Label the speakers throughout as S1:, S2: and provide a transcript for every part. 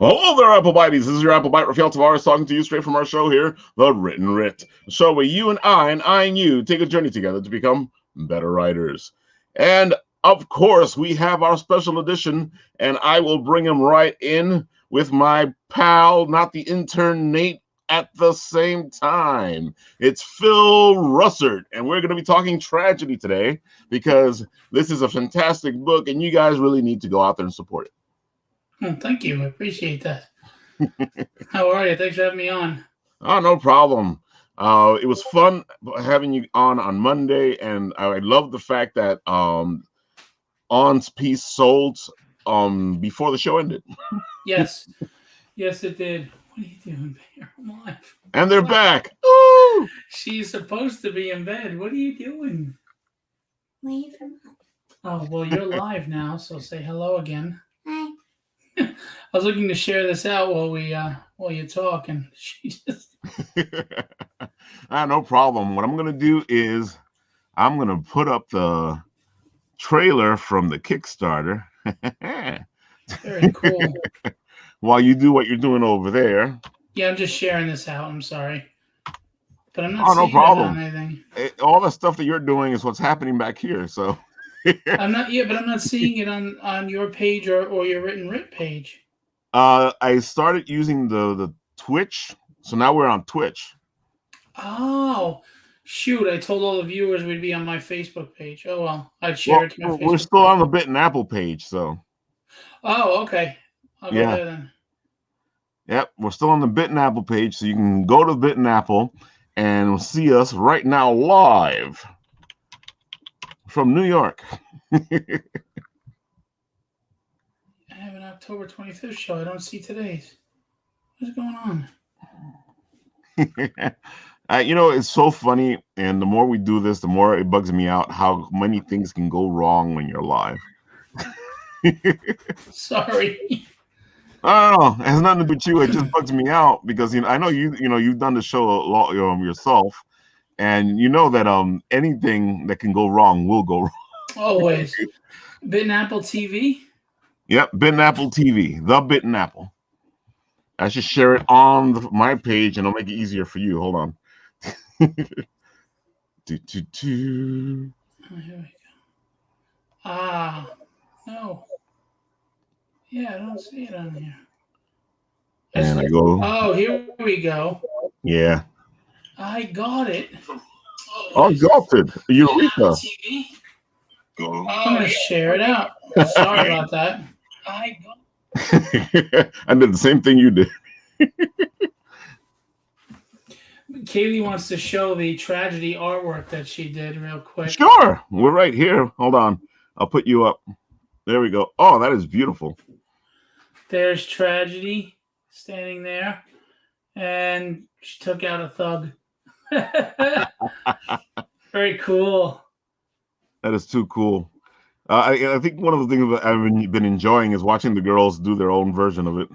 S1: Well, hello there, Apple Bites. This is your Apple Bite, Rafael Tavares, talking to you straight from our show here, The Written Writ. A show where you and I and you take a journey together to become better writers. And of course, we have our special edition, and I will bring him right in with my pal, not the intern Nate, at the same time. It's Phil Russertt, and we're going to be talking tragedy today because this is a fantastic book, and you guys really need to go out there and support it.
S2: Well, thank you. I appreciate that. How are you? Thanks for having me on.
S1: Oh, no problem. It was fun having you on Monday, and I love the fact that On's piece sold before the show ended.
S2: Yes. Yes, it did. What are you doing there? I'm live.
S1: And they're back. Ooh!
S2: She's supposed to be in bed. What are you doing?
S3: Wait for mom.
S2: Oh, well, you're live now, so say hello again.
S3: Hi.
S2: I was looking to share this out while you talk, and she just...
S1: No problem. What I'm going to do is I'm going to put up the trailer from the Kickstarter.
S2: Very cool.
S1: While you do what you're doing over there.
S2: Yeah, I'm just sharing this out. I'm sorry. But I'm not
S1: no problem.
S2: Anything.
S1: All the stuff that you're doing is what's happening back here, so...
S2: I'm not seeing it on your page or your Written Writ page.
S1: I started using the Twitch, so now we're on Twitch.
S2: Oh, shoot! I told all the viewers we'd be on my Facebook page. Oh well, I'd share it to my Facebook.
S1: We're still on the Bit and Apple page, so.
S2: Oh, okay. I'll go there then.
S1: Yep, we're still on the Bit and Apple page, so you can go to Bit and Apple and see us right now live from New York.
S2: I have an October 25th show. I don't see today's. What's going on?
S1: It's so funny, and the more we do this, the more it bugs me out how many things can go wrong when you're live.
S2: Sorry.
S1: I don't know. It has nothing to do with you. It just bugs me out because I know you've done the show a lot yourself, and you know that anything that can go wrong will go wrong.
S2: Always. Bit and Apple TV?
S1: Yep, Bit and Apple TV. The Bit and Apple. I should share it on my page, and it'll make it easier for you. Hold on.
S2: Oh, here we go. Ah, no. Yeah, I don't see it on here.
S1: And I go.
S2: Oh, here we go.
S1: Yeah.
S2: I got it.
S1: Oh, got it. Eureka.
S2: TV. I'm going to share it out. Sorry about that. I
S1: did the same thing you did.
S2: Kaylee wants to show the tragedy artwork that she did real quick.
S1: Sure. We're right here. Hold on. I'll put you up. There we go. Oh, that is beautiful.
S2: There's tragedy standing there. And she took out a thug. Very cool.
S1: That is too cool. I think one of the things that I've been enjoying is watching the girls do their own version of it.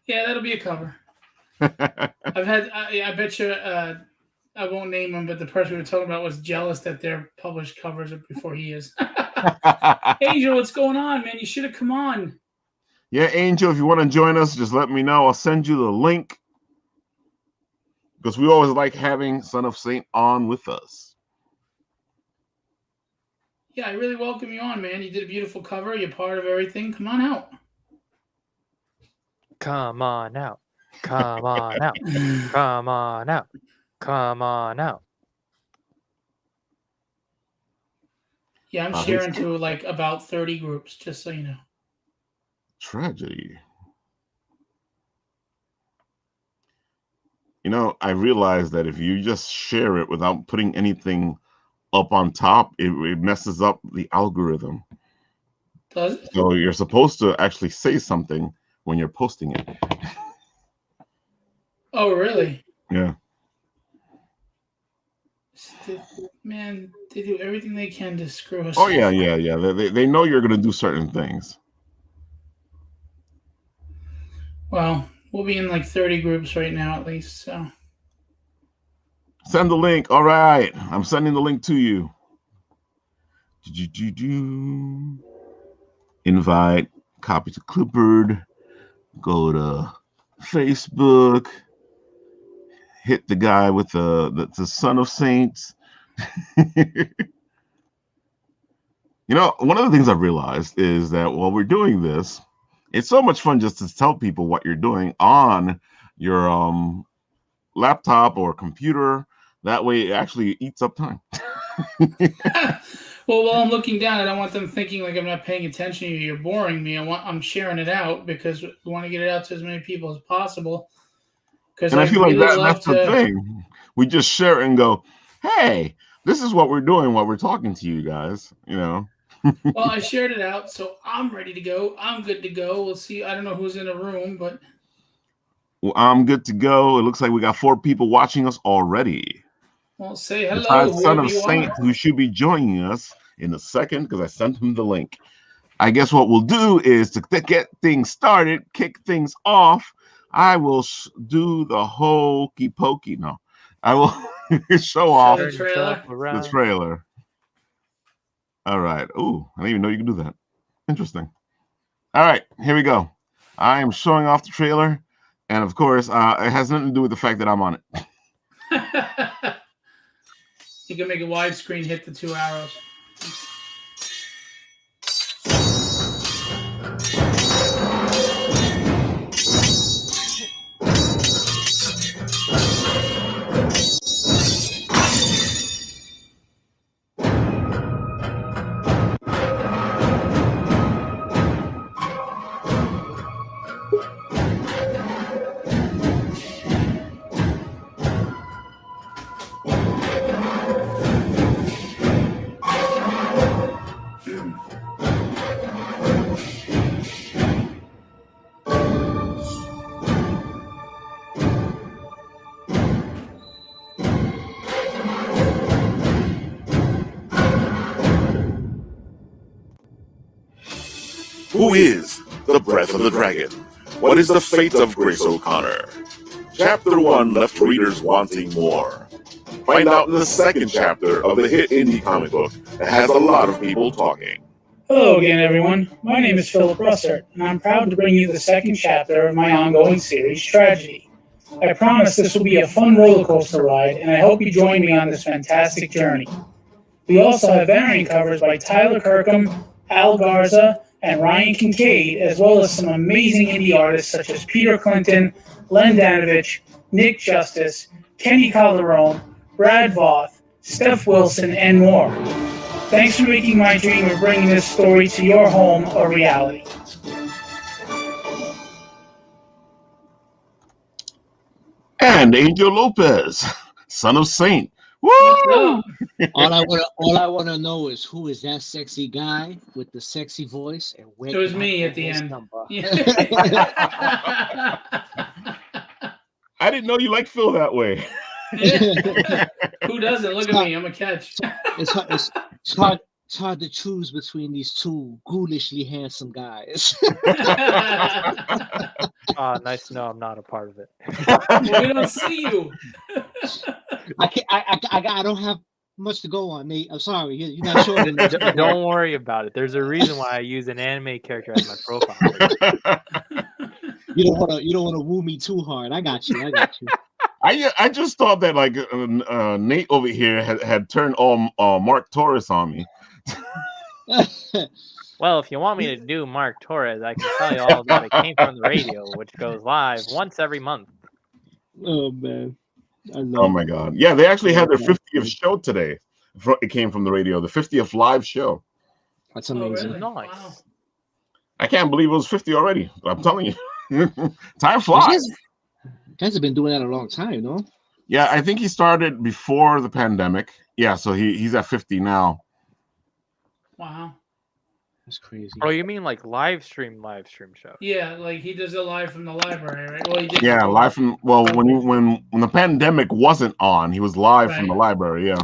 S2: Yeah, that'll be a cover. I bet you, I won't name him, but the person we were talking about was jealous that their published covers are before he is. Angel, what's going on, man? You should have come on.
S1: Yeah, Angel, if you want to join us, just let me know. I'll send you the link. Because we always like having Son of Saint on with us.
S2: Yeah, I really welcome you on, man. You did a beautiful cover. You're part of everything. Come on out.
S4: Come on out. Come on out. Come on out. Come on out.
S2: Yeah, I'm sharing to like about 30 groups, just so you know.
S1: Tragedy. I realized that if you just share it without putting anything up on top, it messes up the algorithm.
S2: Does it?
S1: So you're supposed to actually say something when you're posting it.
S2: Oh, really?
S1: Yeah.
S2: Man, they do everything they can to screw us.
S1: Oh, yeah. They know you're going to do certain things.
S2: Well, we'll be in like 30 groups right now at least, so.
S1: Send the link. All right. I'm sending the link to you. Invite, copy to Clipboard. Go to Facebook. Hit the guy with the Son of Saints. One of the things I've realized is that while we're doing this, it's so much fun just to tell people what you're doing on your laptop or computer. That way it actually eats up time.
S2: Well, while I'm looking down, I don't want them thinking like I'm not paying attention to you. You're boring me. I'm sharing it out because we want to get it out to as many people as possible. Because
S1: And I feel like
S2: really
S1: that's the thing. We just share it and go, hey, this is what we're doing while we're talking to you guys,
S2: Well, I shared it out, so I'm ready to go. I'm good to go. We'll see. I don't know who's in the room, but
S1: Well, I'm good to go. It looks like we got 4 people watching us already.
S2: well, say hello.
S1: Besides Son of
S2: whoever you
S1: Saint,
S2: are.
S1: who should be joining us in a second because I sent him the link. I guess what we'll do is to get things started, kick things off. I will do the hokey pokey. No, I will show off
S2: the trailer.
S1: the trailer. All right. Ooh, I didn't even know you could do that. Interesting. All right, here we go. I am showing off the trailer, and of course, it has nothing to do with the fact that I'm on it.
S2: You can make a widescreen, hit the 2 arrows.
S5: Who is the Breath of the Dragon? What is the fate of Grace O'Connor? Chapter 1 left readers wanting more. Find out in the second chapter of the hit indie comic book that has a lot of people talking.
S2: Hello again, everyone. My name is Phillip Russertt, and I'm proud to bring you the second chapter of my ongoing series, Tragedy. I promise this will be a fun roller coaster ride, and I hope you join me on this fantastic journey. We also have variant covers by Tyler Kirkham, Al Garza, and Ryan Kincaid, as well as some amazing indie artists such as Peter Clinton, Len Danovich, Nick Justice, Kenny Calderon, Brad Voth, Steph Wilson, and more. Thanks for making my dream of bringing this story to your home a reality.
S1: And Angel Lopez, Son of Saint. Woo!
S2: What's up?
S6: All I want to know is who is that sexy guy with the sexy voice, and where
S2: It was
S6: can I
S2: me
S6: get
S2: at the
S6: his
S2: end.
S6: number?
S1: I didn't know you liked Phil that way.
S2: Who doesn't? Look at me. I'm a catch.
S6: It's hard to choose between these two ghoulishly handsome guys.
S4: Nice to know I'm not a part of it.
S2: Well, we don't see you.
S6: I don't have much to go on, Nate. I'm sorry, you're not short enough.
S4: Don't worry about it. There's a reason why I use an anime character as my profile.
S6: You don't want to woo me too hard. I got you.
S1: I just thought that like Nate over here had turned all Mark Torres on me.
S4: Well, if you want me to do Mark Torres, I can tell you all that it came from the radio, which goes live once every month.
S6: Oh man.
S1: Oh my God! Yeah, they actually had their 50th show today. It came from the radio, the 50th live show.
S6: That's amazing.
S2: Oh, really?
S4: Nice.
S2: Wow.
S1: I can't believe it was 50 already. I'm telling you, time flies.
S6: You guys have been doing that a long time, no?
S1: Yeah, I think he started before the pandemic. Yeah, so he's at 50 now.
S2: Wow.
S6: That's crazy.
S4: Oh, you mean like live stream show?
S2: Yeah, like he does it live from the library, right? Well, he did.
S1: Yeah, live from when the pandemic wasn't on, he was live from the library. Yeah.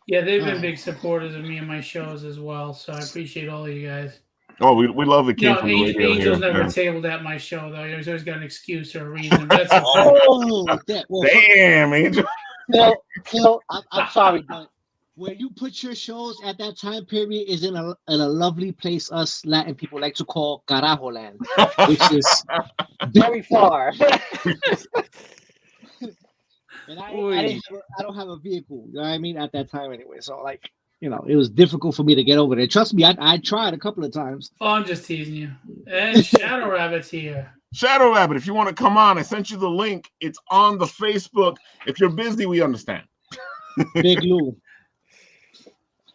S2: Yeah, they've been big supporters of me and my shows as well, so I appreciate all of you guys.
S1: Oh, we love it. Came from the radio
S2: Angel's
S1: here.
S2: never tabled at my show though. He's always got an excuse or a reason. But that's
S6: Oh,
S1: Damn, Angel.
S6: Phil, I'm sorry, but where you put your shows at that time period is in a lovely place us Latin people like to call Carajo Land, which is very far. And I don't have a vehicle, you know what I mean, at that time anyway. So like, you know, it was difficult for me to get over there. Trust me, I tried a couple of times.
S2: Oh, I'm just teasing you. And Shadow Rabbit's here.
S1: Shadow Rabbit, if you want to come on, I sent you the link. It's on the Facebook. If you're busy, we understand.
S6: Big Lou.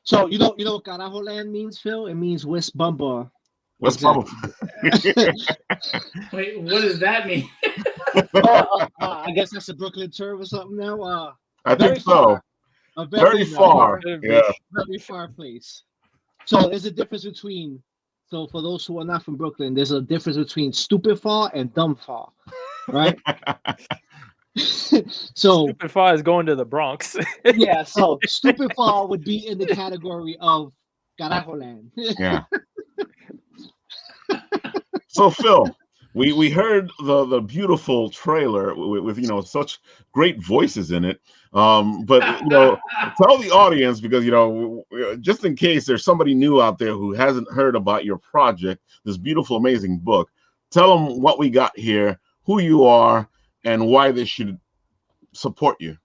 S6: So you know what Carajo Land means, Phil? It means West Bumper.
S1: West
S6: Exactly.
S1: Bumper.
S2: Wait, what does that mean?
S6: I guess that's a Brooklyn term or something now.
S1: I think
S6: very
S1: so.
S6: far. A
S1: Very far. Yeah.
S6: Very far place. So there's a difference between. So for those who are not from Brooklyn, there's a difference between stupid far and dumb far, right? So
S4: Stupid far is going to the Bronx.
S6: yeah, so stupid far would be in the category of Carajo Land.
S1: Yeah. So Phil, we heard the beautiful trailer with you know such great voices in it. But you know, tell the audience, because you know, just in case there's somebody new out there who hasn't heard about your project, this beautiful, amazing book. Tell them what we got here, who you are, and why they should support you.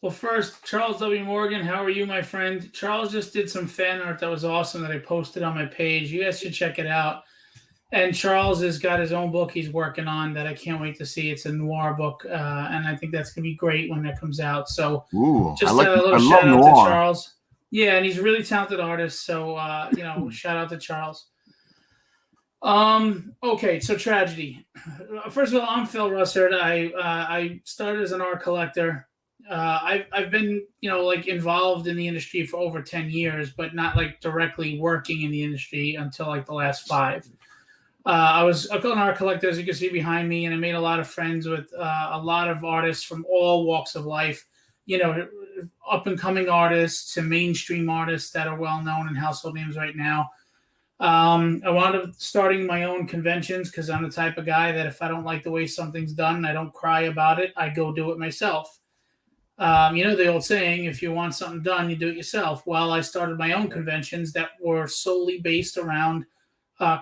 S2: Well, first, Charles W. Morgan, how are you, my friend? Charles just did some fan art that was awesome that I posted on my page. You guys should check it out. And Charles has got his own book he's working on that I can't wait to see. It's a noir book, and I think that's going to be great when that comes out. So just a little shout out to Charles. Yeah, and he's a really talented artist. So, you know, shout out to Charles. Okay, so Tragedy. First of all, I'm Phil Russertt. I started as an art collector. I've been, you know, like involved in the industry for over 10 years, but not like directly working in the industry until like the last 5. I was an art collector, as you can see behind me, and I made a lot of friends with a lot of artists from all walks of life, you know, up and coming artists to mainstream artists that are well known and household names right now. I wound up starting my own conventions because I'm the type of guy that if I don't like the way something's done, I don't cry about it. I go do it myself. You know, the old saying, if you want something done, you do it yourself. Well, I started my own conventions that were solely based around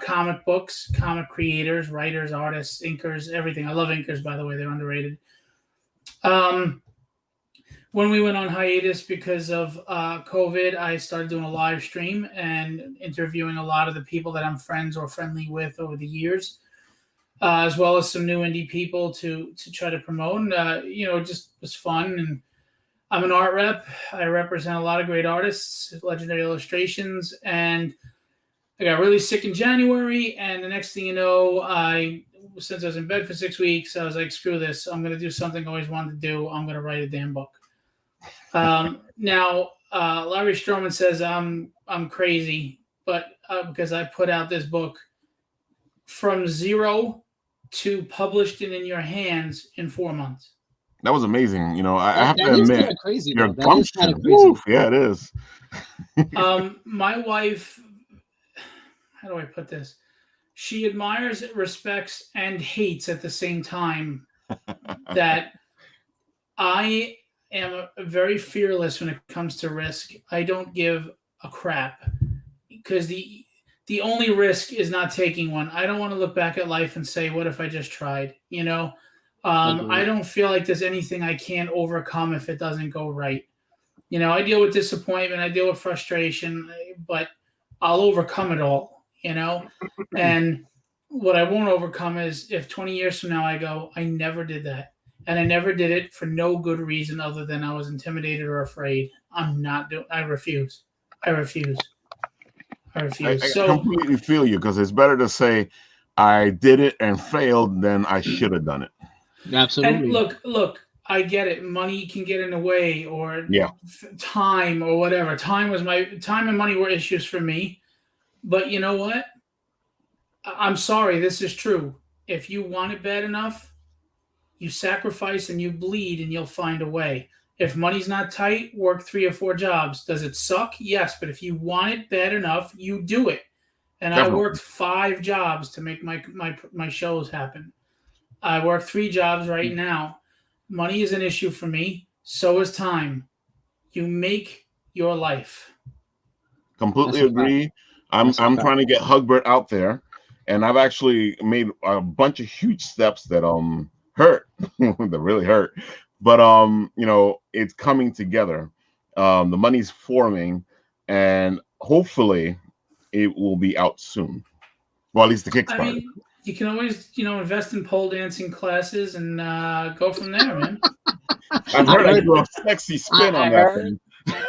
S2: comic books, comic creators, writers, artists, inkers, everything. I love inkers, by the way. They're underrated. When we went on hiatus because of COVID, I started doing a live stream and interviewing a lot of the people that I'm friends or friendly with over the years, as well as some new indie people to try to promote. And, you know, it just was fun. And I'm an art rep. I represent a lot of great artists, legendary illustrations, and I got really sick in January, and the next thing you know, since I was in bed for 6 weeks, I was like, screw this. I'm going to do something I always wanted to do. I'm going to write a damn book. Now, Larry Stroman says I'm crazy, but because I put out this book from 0 to published and in your hands in 4 months.
S1: That was amazing. You know, I have to admit,
S6: crazy,
S1: your
S6: that is
S1: gumption.
S6: crazy.
S1: Yeah, it is.
S2: My wife, how do I put this? She admires, respects, and hates at the same time that I am very fearless when it comes to risk. I don't give a crap because the only risk is not taking one. I don't want to look back at life and say, what if I just tried? You know, I don't feel like there's anything I can't overcome if it doesn't go right. You know, I deal with disappointment, I deal with frustration, but I'll overcome it all. You know, and what I won't overcome is if 20 years from now I go, I never did that. And I never did it for no good reason other than I was intimidated or afraid. I refuse. I
S1: completely feel you, because it's better to say I did it and failed than I should have done it.
S6: Absolutely.
S2: And look, I get it. Money can get in the way, or time or whatever. Time and money were issues for me. But you know what? I'm sorry, this is true. If you want it bad enough, you sacrifice and you bleed and you'll find a way. If money's not tight, work 3 or 4 jobs. Does it suck? Yes, but if you want it bad enough, you do it. And definitely. I worked 5 jobs to make my shows happen. I work 3 jobs right now. Money is an issue for me. So is time. You make your life.
S1: Completely agree. I'm trying to get Hugbert out there, and I've actually made a bunch of huge steps that hurt, that really hurt. But you know, it's coming together. The money's forming, and hopefully, it will be out soon. Well, at least the Kickstarter.
S2: I mean, you can always, you know, invest in pole dancing classes and go from there, man.
S1: I've heard I do a sexy spin on that thing.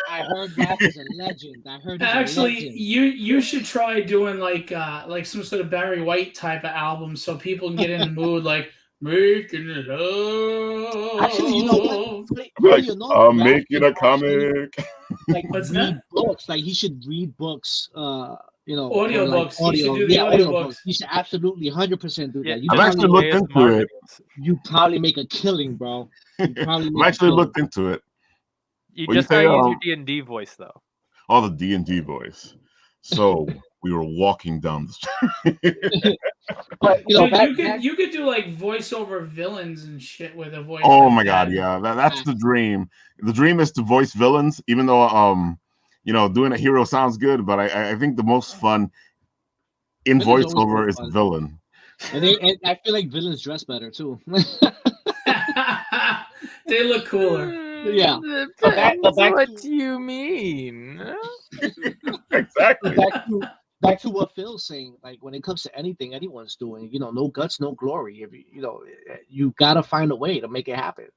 S6: I heard that is a legend. I heard
S2: Actually,
S6: a legend.
S2: you should try doing like some sort of Barry White type of album so people can get in the mood, like making it up.
S6: Actually, you know what?
S1: Like,
S6: I'm
S1: making a comic.
S6: Like
S2: What's
S6: read
S2: that?
S6: books. Like he should read books. You know,
S2: Audio
S6: like
S2: books.
S6: Audio.
S2: You should do the audio books.
S6: You should absolutely 100% do that. You
S1: I've actually
S6: probably,
S1: looked into it.
S6: you probably make a killing, bro. You probably
S1: I've
S6: make a
S1: actually
S6: killing.
S1: looked into it.
S4: You
S1: What do you
S4: just gotta
S1: say,
S4: use your D&D voice, though.
S1: All the D&D voice. So we were walking down the street.
S6: But you know,
S2: Dude, you could do like voiceover villains and shit with a voice.
S1: Oh
S2: like
S1: my
S2: that.
S1: god, yeah, that's the dream. The dream is to voice villains, even though you know, doing a hero sounds good, but I think the most fun in
S6: Villains always
S1: voiceover
S6: more
S1: is
S6: fun.
S1: villain.
S6: and I feel like villains dress better too.
S2: They look cooler.
S6: Yeah.
S4: Depends
S6: But back
S4: what
S6: to-
S4: you mean.
S1: Exactly.
S6: back to what Phil's saying, like when it comes to anything anyone's doing, you know, no guts, no glory. If you know, you gotta find a way to make it happen.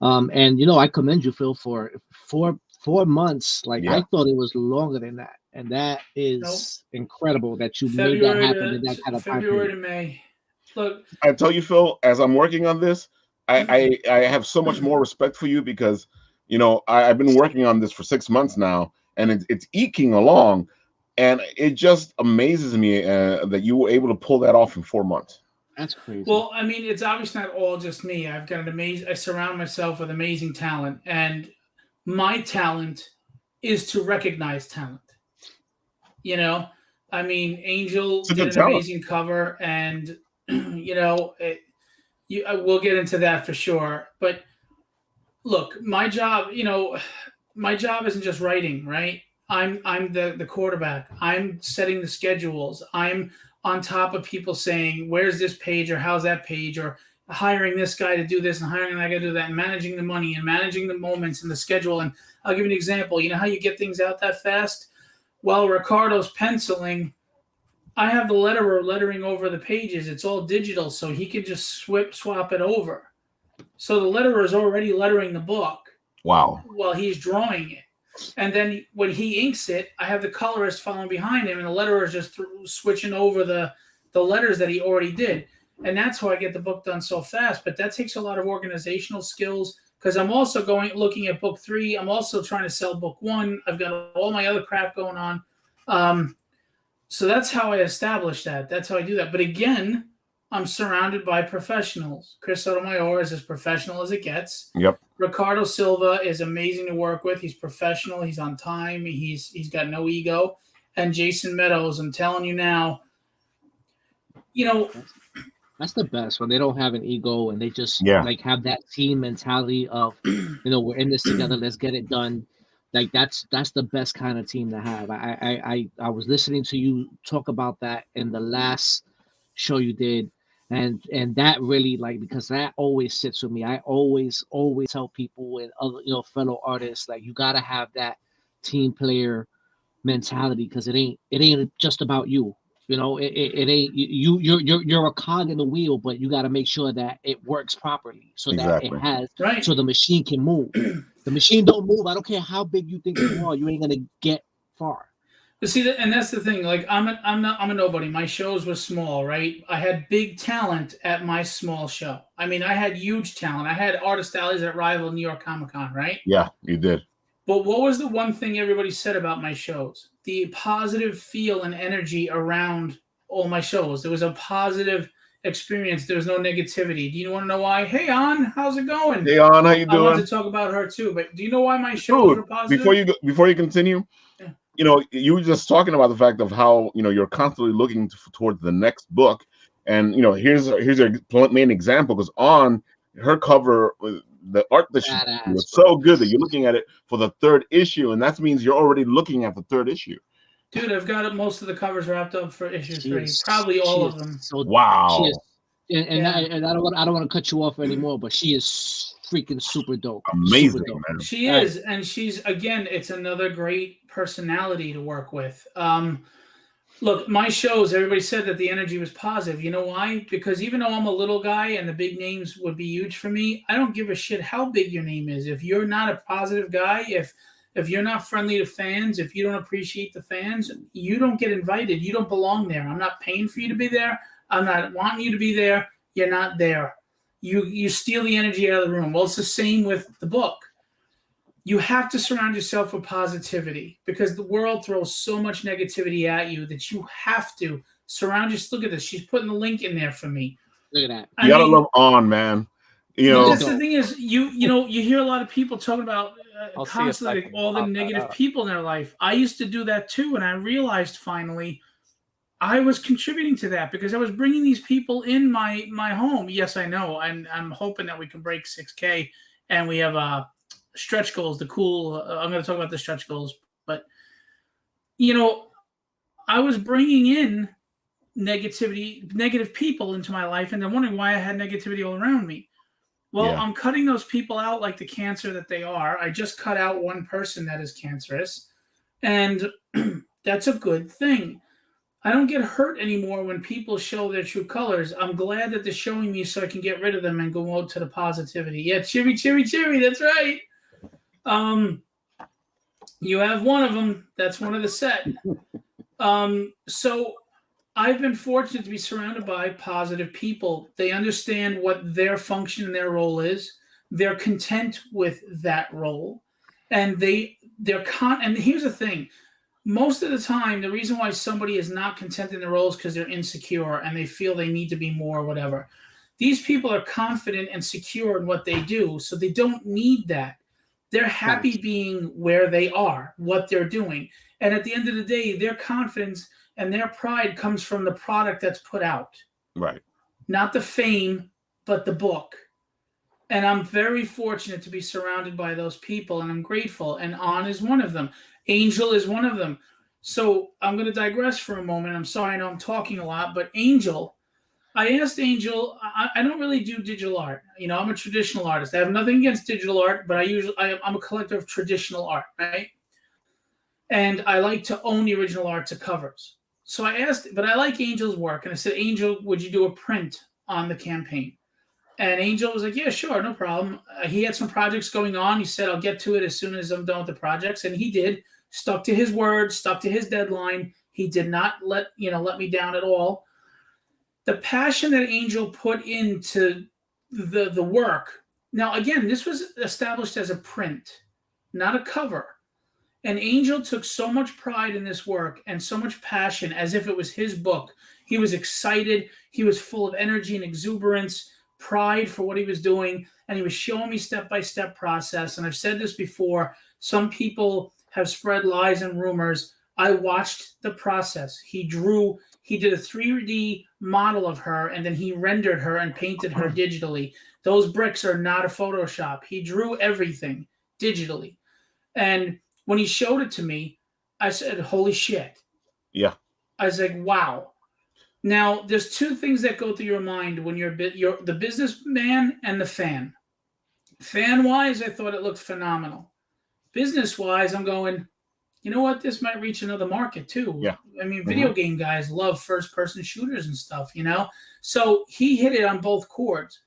S6: And you know, I commend you, Phil, for 4 months. Like
S1: Yeah.
S6: I thought it was longer than that, and that is incredible that you made that happen in that kind of time
S2: February
S6: period.
S2: to May. Look,
S1: I tell you, Phil, as I'm working on this, I have so much more respect for you because, you know, I've been working on this for 6 months now, and it's eking along, and it just amazes me that you were able to pull that off in 4 months.
S6: That's crazy.
S2: well, I mean, it's obviously not all just me. I've got I surround myself with amazing talent, and my talent is to recognize talent. You know, I mean, Angel
S1: It's a
S2: did
S1: good
S2: an
S1: talent.
S2: amazing cover, and you know, we'll get into that for sure. But look, my job, you know, my job isn't just writing, right? I'm the quarterback. I'm setting the schedules. I'm on top of people saying, where's this page or how's that page, or hiring this guy to do this and hiring that guy to do that, and managing the money and managing the moments and the schedule. And I'll give you an example. You know how you get things out that fast? While Ricardo's penciling, I have the letterer lettering over the pages. It's all digital, so he can just swap it over. So the letterer is already lettering the book
S1: Wow.
S2: while he's drawing it. And then when he inks it, I have the colorist following behind him, and the letterer is just switching over the letters that he already did. And that's how I get the book done so fast. But that takes a lot of organizational skills, because I'm also looking at book 3. I'm also trying to sell book 1. I've got all my other crap going on. So that's how I establish that. That's how I do that. But again, I'm surrounded by professionals. Chris Sotomayor is as professional as it gets.
S1: Yep.
S2: Ricardo Silva is amazing to work with. He's professional. He's on time. He's got no ego. And Jason Meadows, I'm telling you now, you know,
S6: That's the best when they don't have an ego and they just
S1: Yeah.
S6: like have that team mentality of, you know, we're in this together. Let's get it done. Like that's the best kind of team to have. I was listening to you talk about that in the last show you did, and that really, like, because that always sits with me. I always tell people and other, you know, fellow artists, like, you gotta have that team player mentality, because it ain't just about you. You know, it ain't you're a cog in the wheel, but you got to make sure that it works properly so
S1: Exactly.
S6: that it has
S2: right.
S6: so the machine can move. The machine don't move. I don't care how big you think you are. You ain't gonna get far.
S2: But see, and that's the thing. Like, I'm a nobody. My shows were small, right? I had big talent at my small show. I mean, I had huge talent. I had artist alleys that rival New York Comic Con, right?
S1: Yeah, you did.
S2: But what was the one thing everybody said about my shows? The positive feel and energy around all my shows. There was a positive experience. There was no negativity. Do you want to know why? Hey, An, how's it going?
S1: Hey, An, how you
S2: I want
S1: doing?
S2: to talk about her too. But do you know why my shows were positive?
S1: Before you continue,
S2: Yeah.
S1: you know, you were just talking about the fact of how, you know, you're constantly looking towards the next book, and you know, here's a main example, because on her cover the art that she
S6: Badass,
S1: was
S6: bro.
S1: so good that you're looking at it for the third issue, and that means you're already looking at the third issue.
S2: Dude, I've got most of the covers wrapped up for issue
S6: She
S2: 3.
S6: is-
S2: Probably all
S6: she
S2: of
S6: is
S2: them.
S6: So,
S1: Wow.
S6: she is, and
S2: Yeah.
S6: I don't want to cut you off anymore, but she is freaking super dope.
S1: Amazing,
S6: Super dope.
S1: man.
S2: She is, and she's, again, it's another great personality to work with. Look, my shows, everybody said that the energy was positive. You know why? Because even though I'm a little guy and the big names would be huge for me, I don't give a shit how big your name is. If you're not a positive guy, if you're not friendly to fans, if you don't appreciate the fans, you don't get invited. You don't belong there. I'm not paying for you to be there. I'm not wanting you to be there. You're not there. You steal the energy out of the room. Well, it's the same with the book. You have to surround yourself with positivity because the world throws so much negativity at you that you have to surround yourself. Look at this. She's putting the link in there for me.
S6: Look at that.
S1: You gotta love On, man. You
S2: But
S1: know,
S2: that's the thing is, you hear a lot of people talking about
S4: I'll see if I
S2: constantly
S4: can
S2: all the
S4: pop that
S2: negative
S4: up.
S2: people in their life. I used to do that too, and I realized finally I was contributing to that because I was bringing these people in my home. Yes, I know. I'm hoping that we can break 6K, and we have stretch goals. The cool. I'm going to talk about the stretch goals, but I was bringing in negative people into my life, and they're wondering why I had negativity all around me. Well,
S1: Yeah.
S2: I'm cutting those people out like the cancer that they are. I just cut out one person that is cancerous, and that's a good thing. I don't get hurt anymore when people show their true colors. I'm glad that they're showing me so I can get rid of them and go out to the positivity. Yeah, cheery, cheery, cheery. That's right. You have one of them. That's one of the set. So I've been fortunate to be surrounded by positive people. They understand what their function and their role is. They're content with that role, and and here's the thing. Most of the time, the reason why somebody is not content in their role is because they're insecure and they feel they need to be more or whatever. These people are confident and secure in what they do, so they don't need that. They're happy being where they are, what they're doing. And at the end of the day, their confidence and their pride comes from the product that's put out.
S1: Right.
S2: Not the fame, but the book. And I'm very fortunate to be surrounded by those people, and I'm grateful. And On is one of them. Angel is one of them. So I'm going to digress for a moment. I'm sorry, I know I'm talking a lot, but Angel, I asked Angel, I don't really do digital art. I'm a traditional artist. I have nothing against digital art, but I'm a collector of traditional art, right? And I like to own the original art to covers. So I asked, but I like Angel's work. And I said, Angel, would you do a print on the campaign? And Angel was like, yeah, sure, no problem. He had some projects going on. He said, I'll get to it as soon as I'm done with the projects. And he did. Stuck to his word, stuck to his deadline. He did not let me down at all. The passion that Angel put into the work. Now, again, this was established as a print, not a cover. And Angel took so much pride in this work and so much passion as if it was his book. He was excited. He was full of energy and exuberance, pride for what he was doing. And he was showing me step-by-step process. And I've said this before. Some people have spread lies and rumors. I watched the process. He did a 3D model of her, and then he rendered her and painted her digitally. Those bricks are not a Photoshop. He drew everything digitally. And when he showed it to me, I said, holy shit.
S1: Yeah.
S2: I was like, wow. Now, there's two things that go through your mind when you're the businessman and the fan. Fan-wise, I thought it looked phenomenal. Business-wise, I'm going, you know what? This might reach another market too.
S1: Yeah.
S2: I mean, video game guys love first-person shooters and stuff, So he hit it on both chords.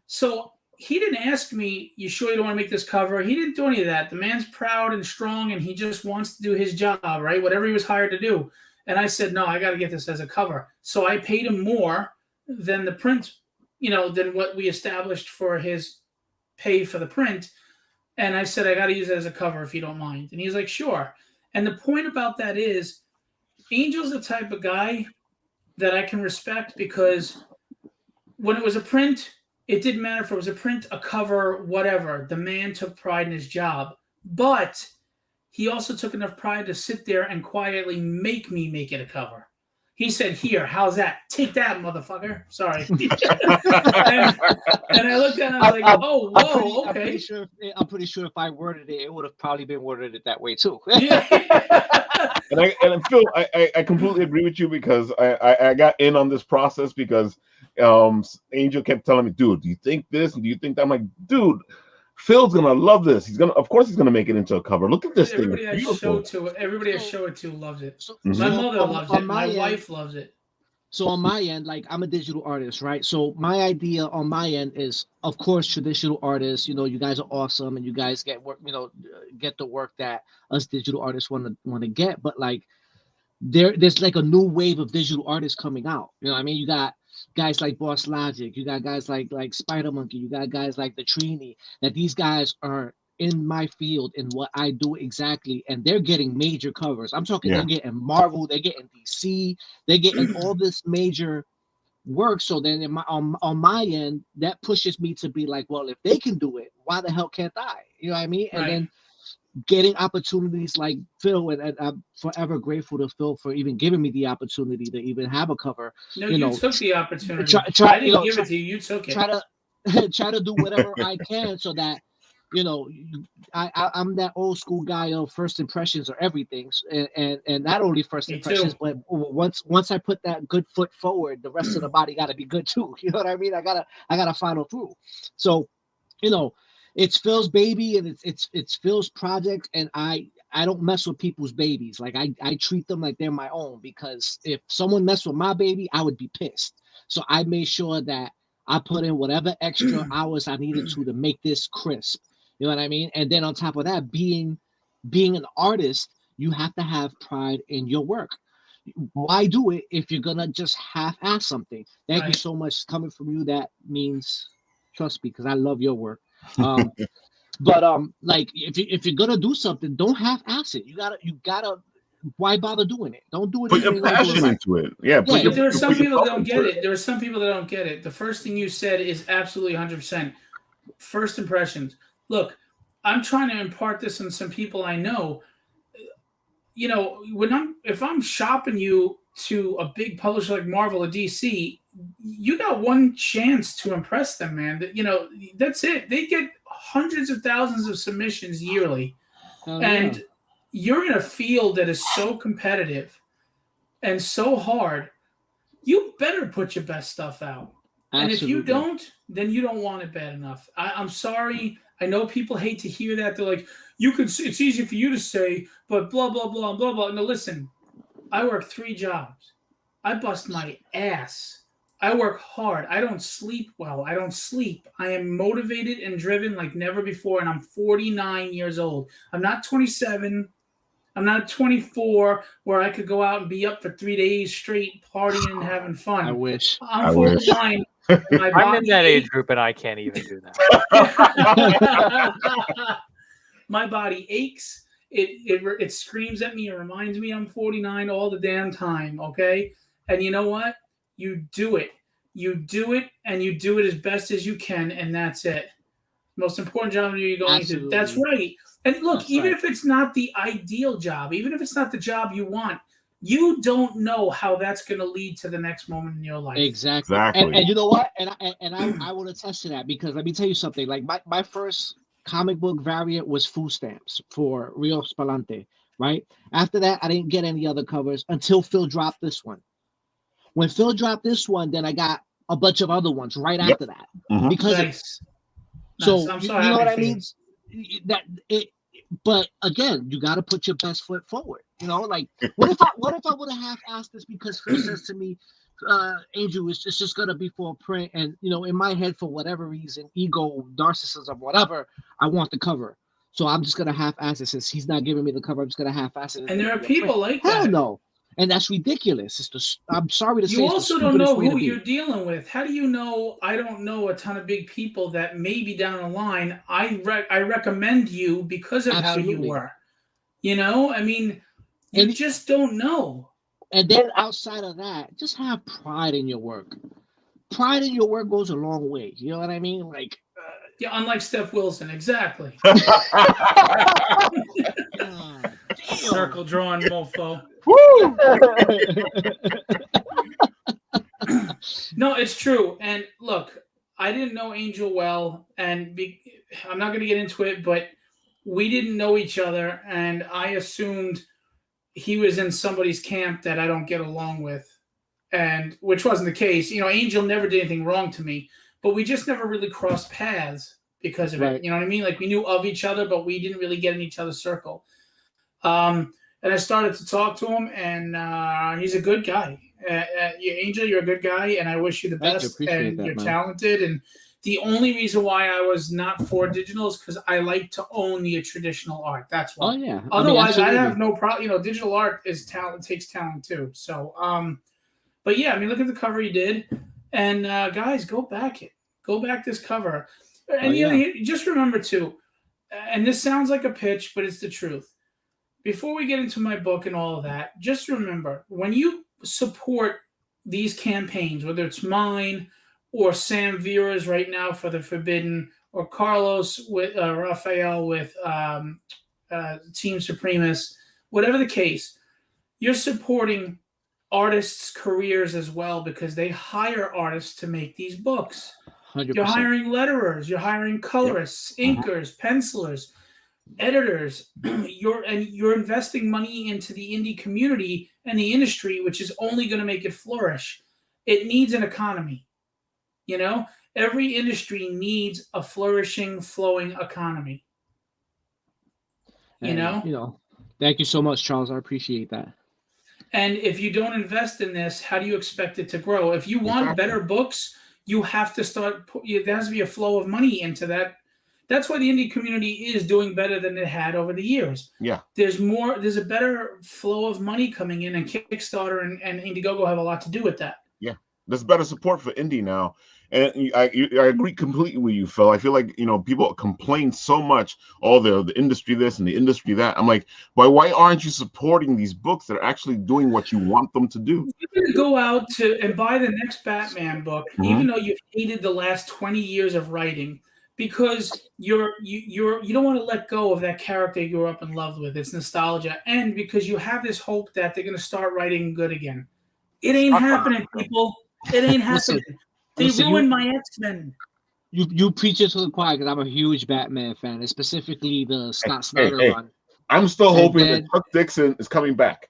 S2: So he didn't ask me, you sure you don't want to make this cover? He didn't do any of that. The man's proud and strong, and he just wants to do his job, right? Whatever he was hired to do. And I said, no, I got to get this as a cover. So I paid him more than the print, than what we established for his pay for the print. And I said, I got to use it as a cover if you don't mind. And he's like, sure. And the point about that is Angel's the type of guy that I can respect because when it was a print, it didn't matter if it was a print, a cover, whatever. The man took pride in his job. But he also took enough pride to sit there and quietly make me make it a cover. He said, "Here, how's that? Take that, motherfucker." Sorry. and I looked at it and I was like, "Oh, whoa, okay."
S6: I'm pretty sure if I worded it, it would have probably been worded it that way too.
S2: Yeah.
S1: And Phil, I completely agree with you because I got in on this process because Angel kept telling me, "Dude, do you think this? Do you think that?" I'm like, "Dude, Phil's gonna love this. Of course he's gonna make it into a cover. Look at this
S2: Everybody
S1: thing.
S2: Everybody I show it to loves it.
S6: So,
S2: My mother loves it. My wife loves it.
S6: So on my end, like I'm a digital artist, right? So my idea on my end is, of course, traditional artists. You know, you guys are awesome, and you guys get work. You know, get the work that us digital artists want to get. But like, there's like a new wave of digital artists coming out. You know what I mean? You got guys like Boss Logic, you got guys like Spider Monkey, you got guys like the Trini. That these guys are in my field in what I do exactly, and they're getting major covers. I'm talking, they're getting Marvel, they're getting DC, they're getting all this major work. So then on my end, that pushes me to be like, well, if they can do it, why the hell can't I? You know what I mean?
S2: Right.
S6: And then getting opportunities like Phil, and I'm forever grateful to Phil for even giving me the opportunity to even have a cover.
S2: No, you took the opportunity.
S6: I
S2: didn't give it to you. You took it.
S6: Try to do whatever I can so that, you know, I'm that old school guy of first impressions or everything, and not only first impressions, but once I put that good foot forward, the rest of the body got to be good too. You know what I mean? I gotta follow through. So, you know, it's Phil's baby and it's Phil's project, and I don't mess with people's babies. Like I treat them like they're my own, because if someone messed with my baby, I would be pissed. So I made sure that I put in whatever extra hours I needed to make this crisp. You know what I mean? And then on top of that, being an artist, you have to have pride in your work. Why do it if you're gonna just half-ass something? Thank you so much coming from you. That means, trust me, because I love your work. But like if you're gonna do something, don't half-ass it. You gotta. Why bother doing it? Don't do it.
S1: Put your passion into it. Yeah.
S2: But there are some people that don't get it. There are some people that don't get it. The first thing you said is absolutely 100%. First impressions. Look, I'm trying to impart this on some people I know. You know, if I'm shopping you to a big publisher like Marvel or DC, you got one chance to impress them, man. You know, that's it. They get hundreds of thousands of submissions yearly. And you're in a field that is so competitive and so hard. You better put your best stuff out. Absolutely. And if you don't, then you don't want it bad enough. I'm sorry. I know people hate to hear that. They're like, it's easy for you to say, but blah, blah, blah, blah, blah. No, listen, I work 3 jobs. I bust my ass. I work hard. I don't sleep well. I don't sleep. I am motivated and driven like never before, and I'm 49 years old. I'm not 27. I'm not 24 where I could go out and be up for 3 days straight partying and having fun.
S6: I wish.
S2: I'm 49.
S4: I'm in that age group and I can't even do that.
S2: My body aches. It screams at me. It reminds me I'm 49 all the damn time, okay? And you know what? You do it. You do it, and you do it as best as you can, and that's it. Most important job you're going to. That's right. And look, even if it's not the ideal job, even if it's not the job you want, you don't know how that's going to lead to the next moment in your life.
S6: Exactly. And you know what? And I will attest to that, because let me tell you something. Like my first comic book variant was food stamps for Rio Spalante, right? After that, I didn't get any other covers until Phil dropped this one. When Phil dropped this one, then I got a bunch of other ones right after that. Because so
S2: I'm
S6: you
S2: so
S6: know what I
S2: happy
S6: mean? But again, you got to put your best foot forward. You know, like what if I would have half-asked this because Phil says to me, Angel, it's just gonna be for a print, and you know, in my head, for whatever reason, ego, narcissism, whatever, I want the cover. So I'm just gonna half-ass it. Since he's not giving me the cover, I'm just gonna half-ass it.
S2: And there are people like that.
S6: Hell no. And that's ridiculous. I'm sorry to say.
S2: You also don't know who you're dealing with. How do you know? I don't know a ton of big people that maybe down the line I recommend you because of how you were. You know, I mean, you just don't know.
S6: And then outside of that, just have pride in your work. Pride in your work goes a long way. You know what I mean? Like,
S2: yeah, unlike Steph Wilson, exactly. Circle drawn, mofo.
S1: Woo!
S2: No, it's true. And look, I didn't know Angel well, and I'm not going to get into it, but we didn't know each other, and I assumed he was in somebody's camp that I don't get along with, and which wasn't the case. Angel never did anything wrong to me, but we just never really crossed paths because of it. You know what I mean? Like, we knew of each other, but we didn't really get in each other's circle. And I started to talk to him, and he's a good guy. Angel, you're a good guy, and I wish you the best. You're talented. And the only reason why I was not for digital is because I like to own the traditional art. That's why.
S6: Oh yeah.
S2: Otherwise, I have no problem. Digital art is talent. Takes talent too. So, but yeah, look at the cover you did, and guys, go back this cover, and just remember too. And this sounds like a pitch, but it's the truth. Before we get into my book and all of that, just remember, when you support these campaigns, whether it's mine or Sam Vera's right now for the Forbidden, or Carlos with Rafael with Team Supremus, whatever the case, you're supporting artists' careers as well, because they hire artists to make these books.
S6: 100%.
S2: You're hiring letterers, you're hiring colorists, inkers, pencilers, editors. You're investing money into the indie community and the industry, which is only going to make it flourish. It needs an economy. Every industry needs a flourishing, flowing economy.
S6: Thank you so much, Charles. I appreciate that.
S2: And if you don't invest in this, how do you expect it to grow? If you want better books, you have to start. There has to be a flow of money into that. That's why the indie community is doing better than it had over the years.
S1: Yeah.
S2: There's a better flow of money coming in, and Kickstarter and Indiegogo have a lot to do with that.
S1: Yeah. There's better support for indie now. And I agree completely with you, Phil. I feel like, people complain so much, the industry this and the industry that. I'm like, why aren't you supporting these books that are actually doing what you want them to do?
S2: You're going to go out and buy the next Batman book, even though you've hated the last 20 years of writing, because you don't want to let go of that character you grew up in love with. It's nostalgia, and because you have this hope that they're going to start writing good again. It ain't happening, people. It ain't happening. They ruined my X-Men.
S6: You preach it to the choir, because I'm a huge Batman fan, and specifically the Scott Snyder run.
S1: I'm still hoping that Chuck Dixon is coming back.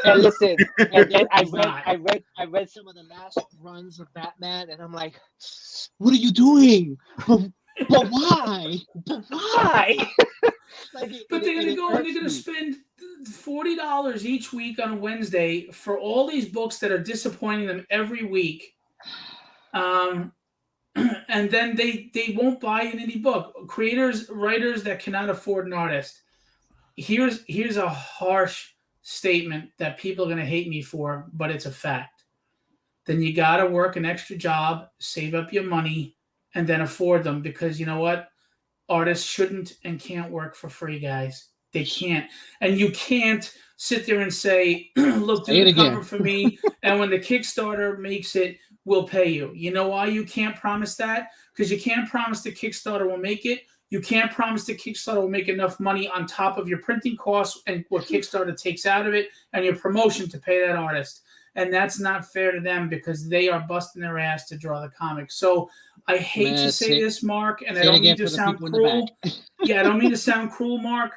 S7: And listen, I read some of the last runs of Batman, and I'm like,
S6: what are you doing? But why? But why?
S2: But they're gonna go and they're gonna spend $40 each week on a Wednesday for all these books that are disappointing them every week. And then they won't buy an indie book. Writers that cannot afford an artist. Here's a harsh statement that people are going to hate me for, but it's a fact. Then you got to work an extra job, save up your money, and then afford them, because you know what? Artists shouldn't and can't work for free, guys. They can't. And you can't sit there and say, look, do the cover for me, and when the Kickstarter makes it, we'll pay you. You know why you can't promise that? Because you can't promise the Kickstarter will make it. You can't promise the Kickstarter will make enough money on top of your printing costs and what Kickstarter takes out of it and your promotion to pay that artist. And that's not fair to them, because they are busting their ass to draw the comics. So I hate to say this, Mark, and I don't mean to sound cruel. I don't mean to sound cruel, Mark,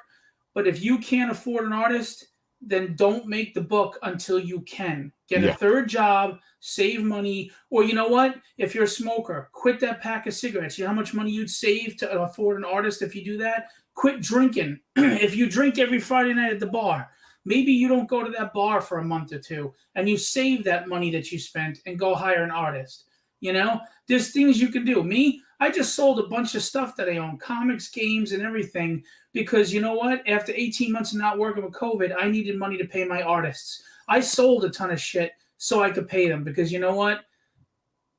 S2: but if you can't afford an artist, then don't make the book until you can. Get a third job, save money, or you know what? If you're a smoker, quit that pack of cigarettes. You know how much money you'd save to afford an artist if you do that? Quit drinking. If you drink every Friday night at the bar, maybe you don't go to that bar for a month or two, and you save that money that you spent and go hire an artist. There's things you can do. Me, I just sold a bunch of stuff that I own, comics, games, and everything, because you know what? After 18 months of not working with COVID, I needed money to pay my artists. I sold a ton of shit so I could pay them, because you know what?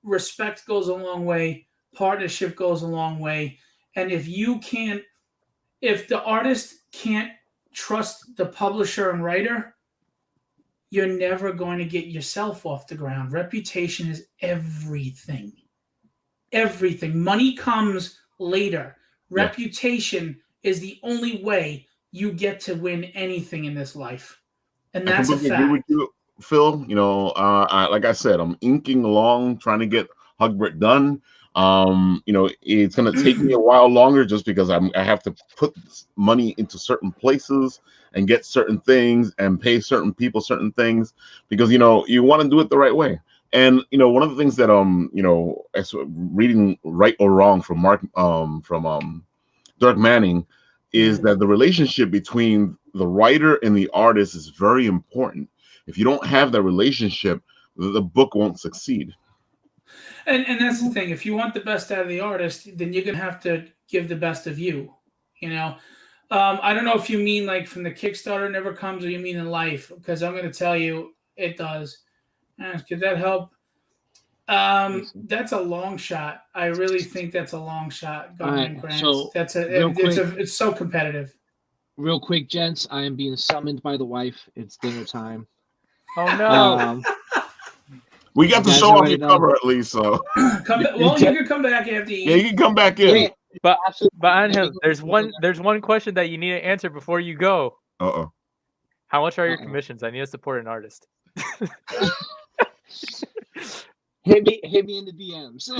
S2: Respect goes a long way. Partnership goes a long way. And if the artist can't trust the publisher and writer, you're never going to get yourself off the ground. Reputation is everything. Everything. Money comes later. Reputation is the only way you get to win anything in this life. And that's a fact.
S1: Phil, like I said, I'm inking along, trying to get Hugbert done. It's going to take me a while longer just because I have to put money into certain places and get certain things and pay certain people certain things because, you want to do it the right way. And, one of the things that, reading Right or Wrong from Dirk Manning is that the relationship between the writer and the artist is very important. If you don't have that relationship, the book won't succeed.
S2: And that's the thing. If you want the best out of the artist, then you're gonna have to give the best of you. I don't know if you mean like from the Kickstarter never comes, or you mean in life, because I'm gonna tell you it does. Could that help? That's a long shot. I really think that's a long shot. Government grants. So it's so competitive.
S6: Real quick, gents, I am being summoned by the wife. It's dinner time.
S4: Oh no.
S1: We got the show off your cover at least, so.
S2: You can come back after you eat.
S1: Yeah, you can come back in.
S4: But Angel, there's one question that you need to answer before you go.
S1: Uh-oh.
S4: How much are your commissions? I need to support an artist.
S6: Hit me in the DMs.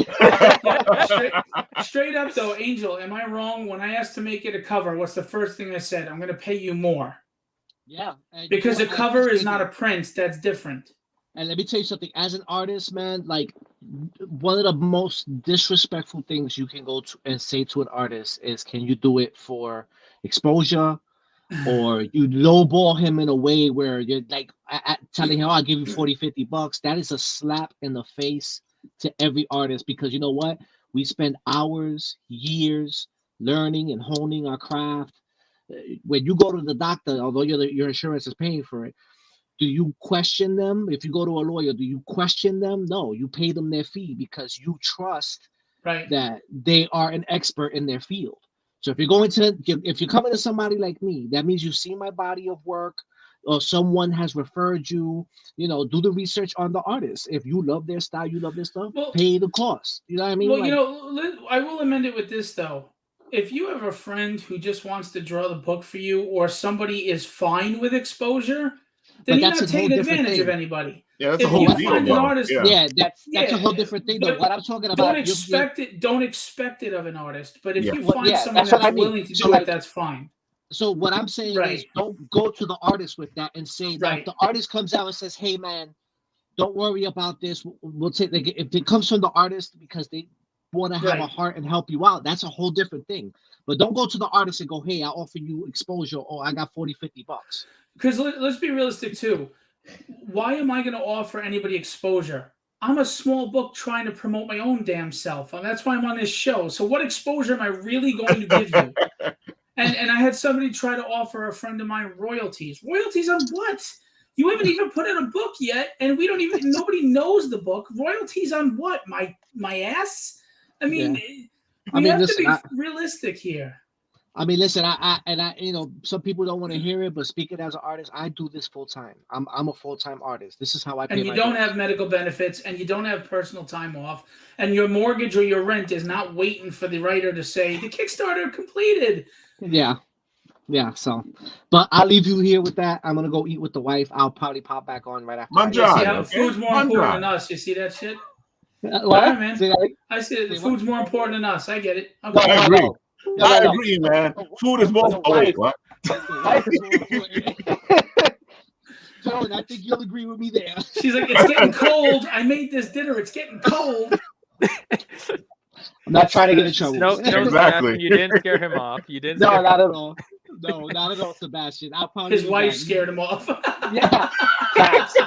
S2: Straight up though, Angel, am I wrong? When I asked to make it a cover, what's the first thing I said? I'm going to pay you more.
S6: Yeah.
S2: Because a cover is not a print. That's different.
S6: And let me tell you something. As an artist, man, like one of the most disrespectful things you can go to and say to an artist is, can you do it for exposure? Or you lowball him in a way where you're like telling him, I'll give you $40-$50. That is a slap in the face to every artist, because you know what? We spend hours, years learning and honing our craft. When you go to the doctor, although your insurance is paying for it, do you question them? If you go to a lawyer, do you question them? No, you pay them their fee because you trust that they are an expert in their field. So if you're coming to somebody like me, that means you've seen my body of work, or someone has referred you. Do the research on the artist. If you love their style, you love their stuff, pay the cost. You know what I mean?
S2: Well, I will amend it with this though. If you have a friend who just wants to draw the book for you, or somebody is fine with exposure, then you're not taking advantage of anybody.
S1: Yeah, that's a whole deal.
S2: Find an artist,
S6: that's a whole different thing. But what I'm talking about,
S2: don't expect it of an artist. But if you find someone that's willing to do it, that's fine.
S6: So what I'm saying is, don't go to the artist with that and say that if the artist comes out and says, "Hey, man, don't worry about this. We'll take." Like, if it comes from the artist because they want to have a heart and help you out, that's a whole different thing. But don't go to the artist and go, "Hey, I'll offer you exposure," or "I got $40-$50."
S2: Because let's be realistic too. Why am I going to offer anybody exposure? I'm a small book trying to promote my own damn self. And that's why I'm on this show. So what exposure am I really going to give you? And I had somebody try to offer a friend of mine royalties. Royalties on what? You haven't even put out a book yet, and nobody knows the book. Royalties on what? My ass? I mean, we have to be realistic here.
S6: I mean, listen, I some people don't want to hear it, but speaking as an artist, I do this full time. I'm a full-time artist. This is how I pay.
S2: And you don't have medical benefits, and you don't have personal time off, and your mortgage or your rent is not waiting for the writer to say the Kickstarter completed.
S6: Yeah. So, but I'll leave you here with that. I'm gonna go eat with the wife. I'll probably pop back on right after.
S2: Food's more important than us. You see that shit?
S6: What?
S2: Right, man. I see the food's more important than us. I get it.
S1: Okay. I agree. I agree, man. Food is more. Oh wait, what?
S6: John, I think you'll agree with me there.
S2: She's like, it's getting cold. I made this dinner. It's getting cold.
S6: I'm not trying to get in trouble.
S4: No, exactly. You didn't scare him off. You didn't.
S6: No, not at all. No, not at all, Sebastian.
S2: His wife scared him off.
S6: Yeah. Facts.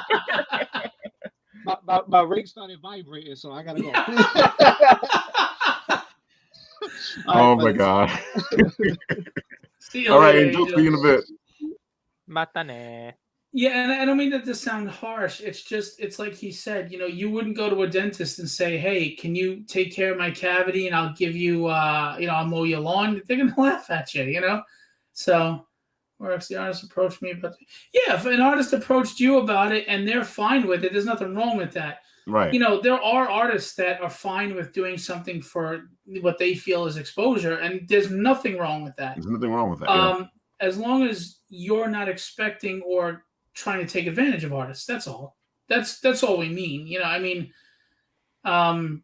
S6: My ring started vibrating, so I gotta go.
S1: Oh my God. All right, Angel, see you in a bit.
S4: Matane.
S2: Yeah, and I don't mean that to sound harsh. It's like he said, you wouldn't go to a dentist and say, "Hey, can you take care of my cavity and I'll give you, I'll mow your lawn." They're going to laugh at you, So, or if the artist approached me about it. Yeah, if an artist approached you about it and they're fine with it, there's nothing wrong with that.
S1: Right.
S2: There are artists that are fine with doing something for what they feel is exposure, and there's nothing wrong with that.
S1: There's nothing wrong with that.
S2: As long as you're not expecting or trying to take advantage of artists. That's all. That's all we mean. You know, I mean, I've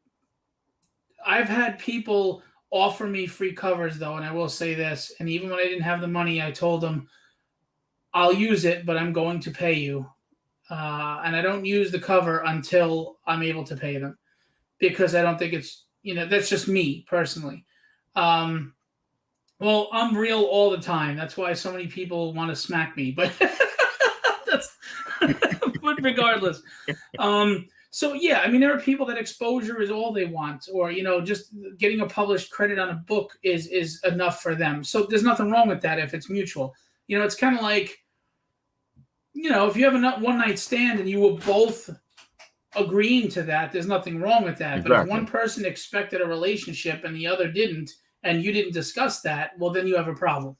S2: had people offer me free covers though, and I will say this. And even when I didn't have the money, I told them, I'll use it, but I'm going to pay you. And I don't use the cover until I'm able to pay them, because I don't think it's, you know, that's just me personally. Well, I'm real all the time. That's why so many people want to smack me. But that's but regardless. So yeah, I mean, there are people that exposure is all they want, or you know, just getting a published credit on a book is enough for them. So there's nothing wrong with that if it's mutual. You know, it's kind of like, you know, if you have a one night stand and you were both agreeing to that, there's nothing wrong with that.
S1: Exactly.
S2: But if one person expected a relationship and the other didn't, and you didn't discuss that, well, then you have a problem.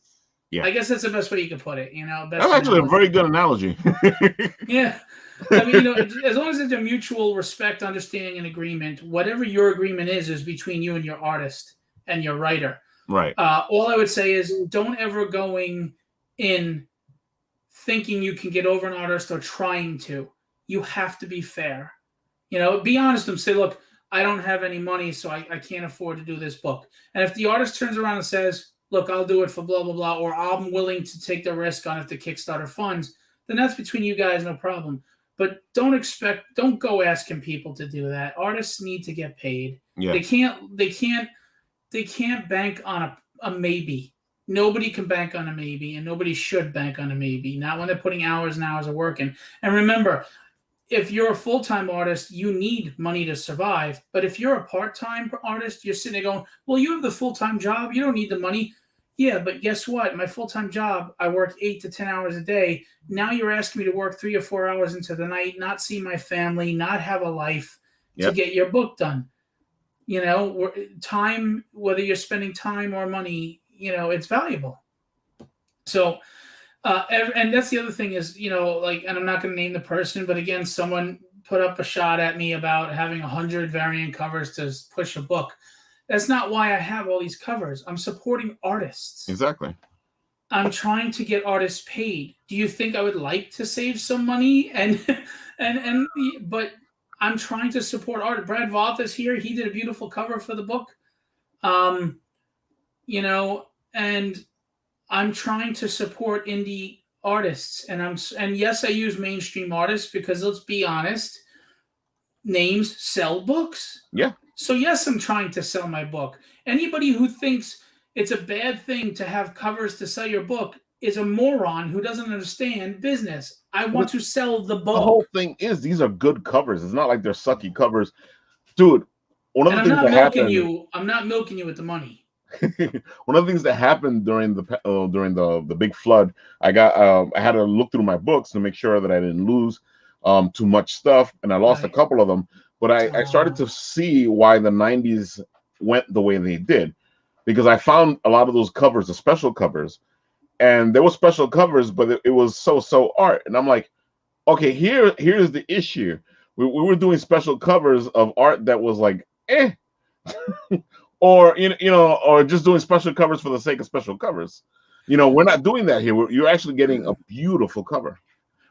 S1: Yeah.
S2: I guess that's the best way you could put it. You know,
S1: that's actually a very good analogy.
S2: Yeah. I mean, you know, as long as it's a mutual respect, understanding, and agreement, whatever your agreement is between you and your artist and your writer.
S1: Right.
S2: All I would say is don't ever going in thinking you can get over an artist or trying to. You have to be fair. You know, be honest and say, look, I don't have any money, so I can't afford to do this book. And if the artist turns around and says, look, I'll do it for blah, blah, blah, or I'm willing to take the risk on if the Kickstarter funds, then that's between you guys, no problem. But don't go asking people to do that. Artists need to get paid.
S1: Yeah.
S2: They can't bank on a maybe. Nobody can bank on a maybe, and nobody should bank on a maybe. Not when they're putting hours and hours of work in. And remember, if you're a full-time artist, you need money to survive. But if you're a part-time artist, you're sitting there going, well, you have the full-time job. You don't need the money. Yeah, but guess what? My full-time job, I work 8 to 10 hours a day. Now you're asking me to work 3 or 4 hours into the night, not see my family, not have a life to get your book done. You know, time, whether you're spending time or money, you know, it's valuable. So, and that's the other thing is, you know, like, and I'm not going to name the person, but again, someone put up a shot at me about having 100 variant covers to push a book. That's not why I have all these covers. I'm supporting artists.
S1: Exactly.
S2: I'm trying to get artists paid. Do you think I would like to save some money? But I'm trying to support art. Brad Voth is here. He did a beautiful cover for the book. You know, and I'm trying to support indie artists, and yes, I use mainstream artists because let's be honest, names sell books.
S1: Yeah.
S2: So yes, I'm trying to sell my book. Anybody who thinks it's a bad thing to have covers to sell your book is a moron who doesn't understand business. I want to sell the book.
S1: The whole thing is these are good covers. It's not like they're sucky covers, dude. One of the things that happened.
S2: I'm not milking you with the money.
S1: One of the things that happened during the big flood, I had to look through my books to make sure that I didn't lose too much stuff, and I lost a couple of them. But I started to see why the 90s went the way they did, because I found a lot of those covers, the special covers, and there were special covers, but it was so art, and I'm like, okay, here's the issue. We were doing special covers of art that was like, or you know, or just doing special covers for the sake of special covers. You know, we're not doing that here. You're actually getting a beautiful cover.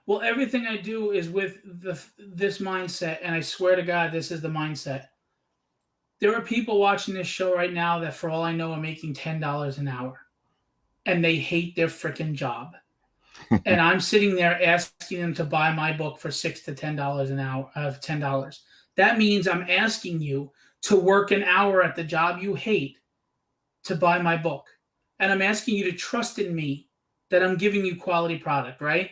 S2: Well, everything I do is with this mindset, and I swear to God, this is the mindset. There are people watching this show right now that, for all I know, are making $10 an hour, and they hate their freaking job. And I'm sitting there asking them to buy my book for $6 to $10 an hour, of $10. That means I'm asking you to work an hour at the job you hate to buy my book. And I'm asking you to trust in me that I'm giving you quality product, right?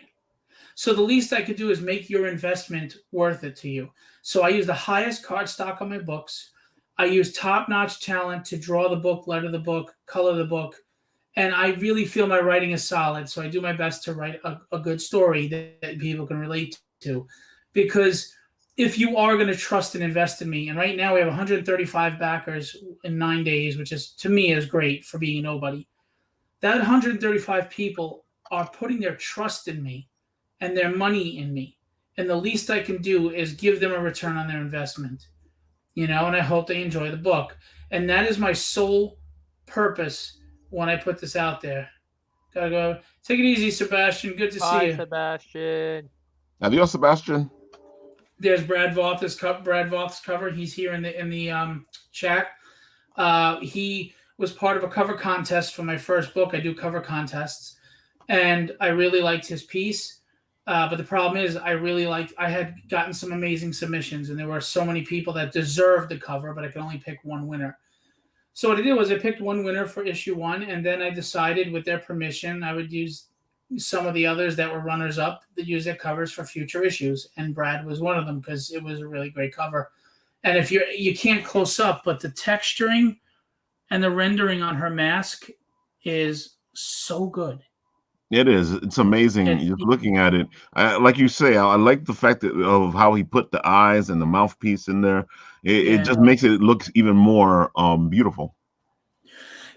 S2: So the least I could do is make your investment worth it to you. So I use the highest cardstock on my books. I use top-notch talent to draw the book, letter the book, color the book. And I really feel my writing is solid. So I do my best to write a good story that people can relate to. Because if you are going to trust and invest in me, and right now we have 135 backers in 9 days, which is, to me, is great for being a nobody. That 135 people are putting their trust in me and their money in me. And the least I can do is give them a return on their investment, you know, and I hope they enjoy the book. And that is my sole purpose when I put this out there. Gotta go. Take it easy, Sebastian. Good to see
S4: Bye,
S2: you.
S4: Sebastian.
S1: Adios, Sebastian.
S2: There's Brad Voth's cover. He's here in the chat. He was part of a cover contest for my first book. I do cover contests, and I really liked his piece. But the problem is, I had gotten some amazing submissions, and there were so many people that deserved the cover, but I could only pick one winner. So what I did was I picked one winner for issue 1, and then I decided, with their permission, I would use some of the others that were runners up that use their covers for future issues, and Brad was one of them because it was a really great cover. And if you can't close up, but the texturing and the rendering on her mask is so good.
S1: It is. It's amazing. Just looking at it, like you say, I like the fact of how he put the eyes and the mouthpiece in there. It just makes it look even more beautiful.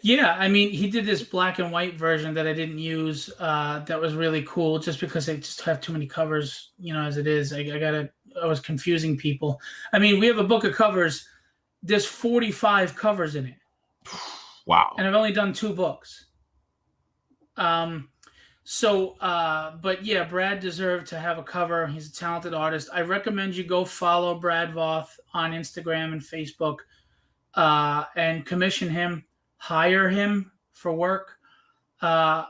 S2: Yeah, I mean, he did this black and white version that I didn't use. That was really cool, just because I just have too many covers, as it is. I was confusing people. I mean, we have a book of covers. There's 45 covers in it.
S1: Wow.
S2: And I've only done 2 books. But yeah, Brad deserved to have a cover. He's a talented artist. I recommend you go follow Brad Voth on Instagram and Facebook, and commission him, hire him for work.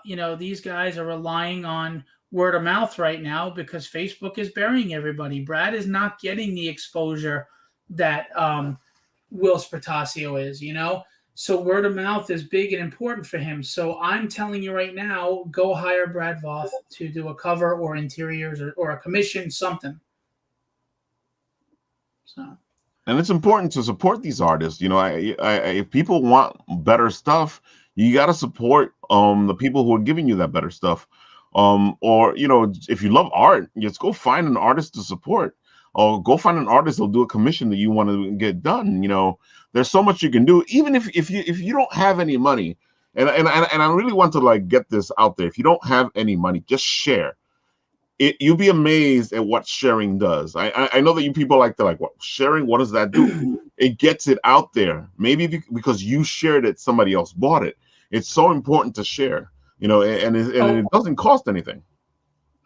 S2: These guys are relying on word of mouth right now because Facebook is burying everybody. Brad is not getting the exposure that Will Spertasio is, So word of mouth is big and important for him. So I'm telling you right now, go hire Brad Voth to do a cover or interiors or a commission, something. So.
S1: And it's important to support these artists. If people want better stuff, you got to support the people who are giving you that better stuff. Or if you love art, just go find an artist to support. Or go find an artist that'll do a commission that you want to get done. There's so much you can do, even if you don't have any money. And I really want to get this out there. If you don't have any money, just share. You'll be amazed at what sharing does. I know that you people like what sharing. What does that do? It gets it out there. Maybe because you shared it, somebody else bought it. It's so important to share. And it doesn't cost anything.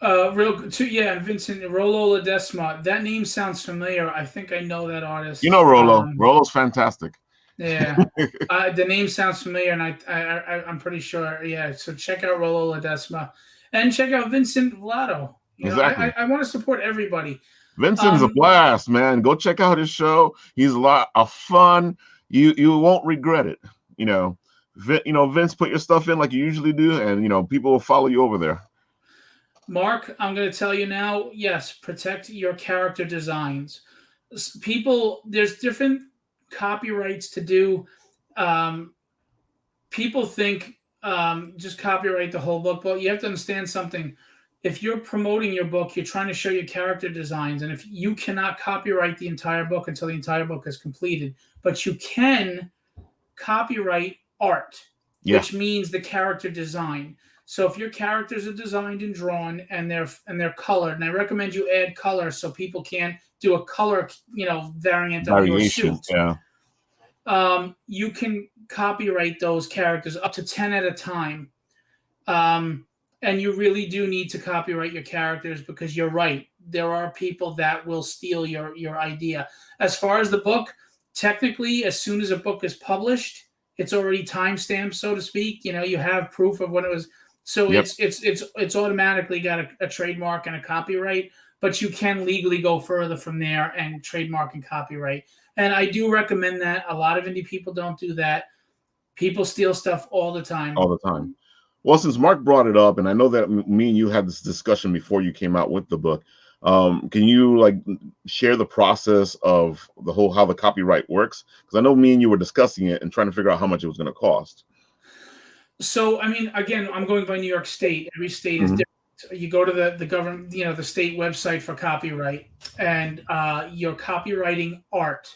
S2: Vincent, Rollo Ledesma. That name sounds familiar. I think I know that artist.
S1: Rollo. Rollo's fantastic.
S2: Yeah, the name sounds familiar, and I'm pretty sure. Yeah, so check out Rollo Ledesma, and check out Vincent Vlado.
S1: Exactly.
S2: I want to support everybody.
S1: Vincent's a blast, man. Go check out his show. He's a lot of fun. You won't regret it. Vince, put your stuff in like you usually do, and people will follow you over there.
S2: Mark, I'm going to tell you now, yes, protect your character designs. There's different copyrights to do. People think just copyright the whole book, but you have to understand something. If you're promoting your book, you're trying to show your character designs, and if you cannot copyright the entire book until the entire book is completed, but you can copyright art, which means the character design. So if your characters are designed and drawn and they're colored, and I recommend you add color so people can't do a color, variant of your suit.
S1: Yeah.
S2: You can copyright those characters up to 10 at a time. And you really do need to copyright your characters because you're right. There are people that will steal your idea. As far as the book, technically, as soon as a book is published, it's already timestamped, so to speak. You have proof of when it was. So it's automatically got a trademark and a copyright, but you can legally go further from there and trademark and copyright. And I do recommend that. A lot of indie people don't do that. People steal stuff all the time.
S1: All the time. Well, since Mark brought it up, and I know that me and you had this discussion before you came out with the book, can you share the process of how the copyright works? Because I know me and you were discussing it and trying to figure out how much it was going to cost.
S2: So, I mean, again, I'm going by New York State. Every state is different. You go to the government, the state website for copyright, and you're copywriting art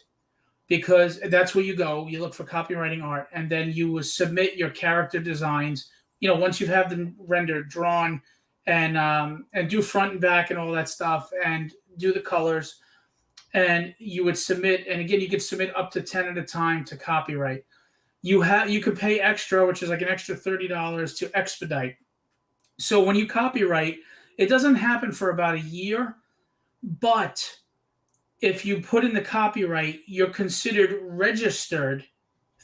S2: because that's where you go. You look for copywriting art, and then you will submit your character designs. Once you have them rendered, drawn, and do front and back and all that stuff, and do the colors, and you would submit. And again, you could submit up to 10 at a time to copyright. You could pay extra, which is like an extra $30 to expedite. So when you copyright, it doesn't happen for about a year, but if you put in the copyright, you're considered registered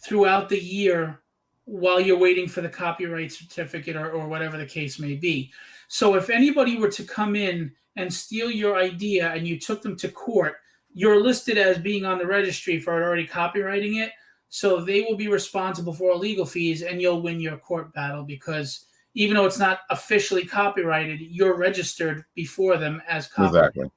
S2: throughout the year while you're waiting for the copyright certificate or whatever the case may be. So if anybody were to come in and steal your idea and you took them to court, you're listed as being on the registry for already copywriting it. So they will be responsible for all legal fees and you'll win your court battle because even though it's not officially copyrighted, you're registered before them as copyrighted.
S1: Exactly.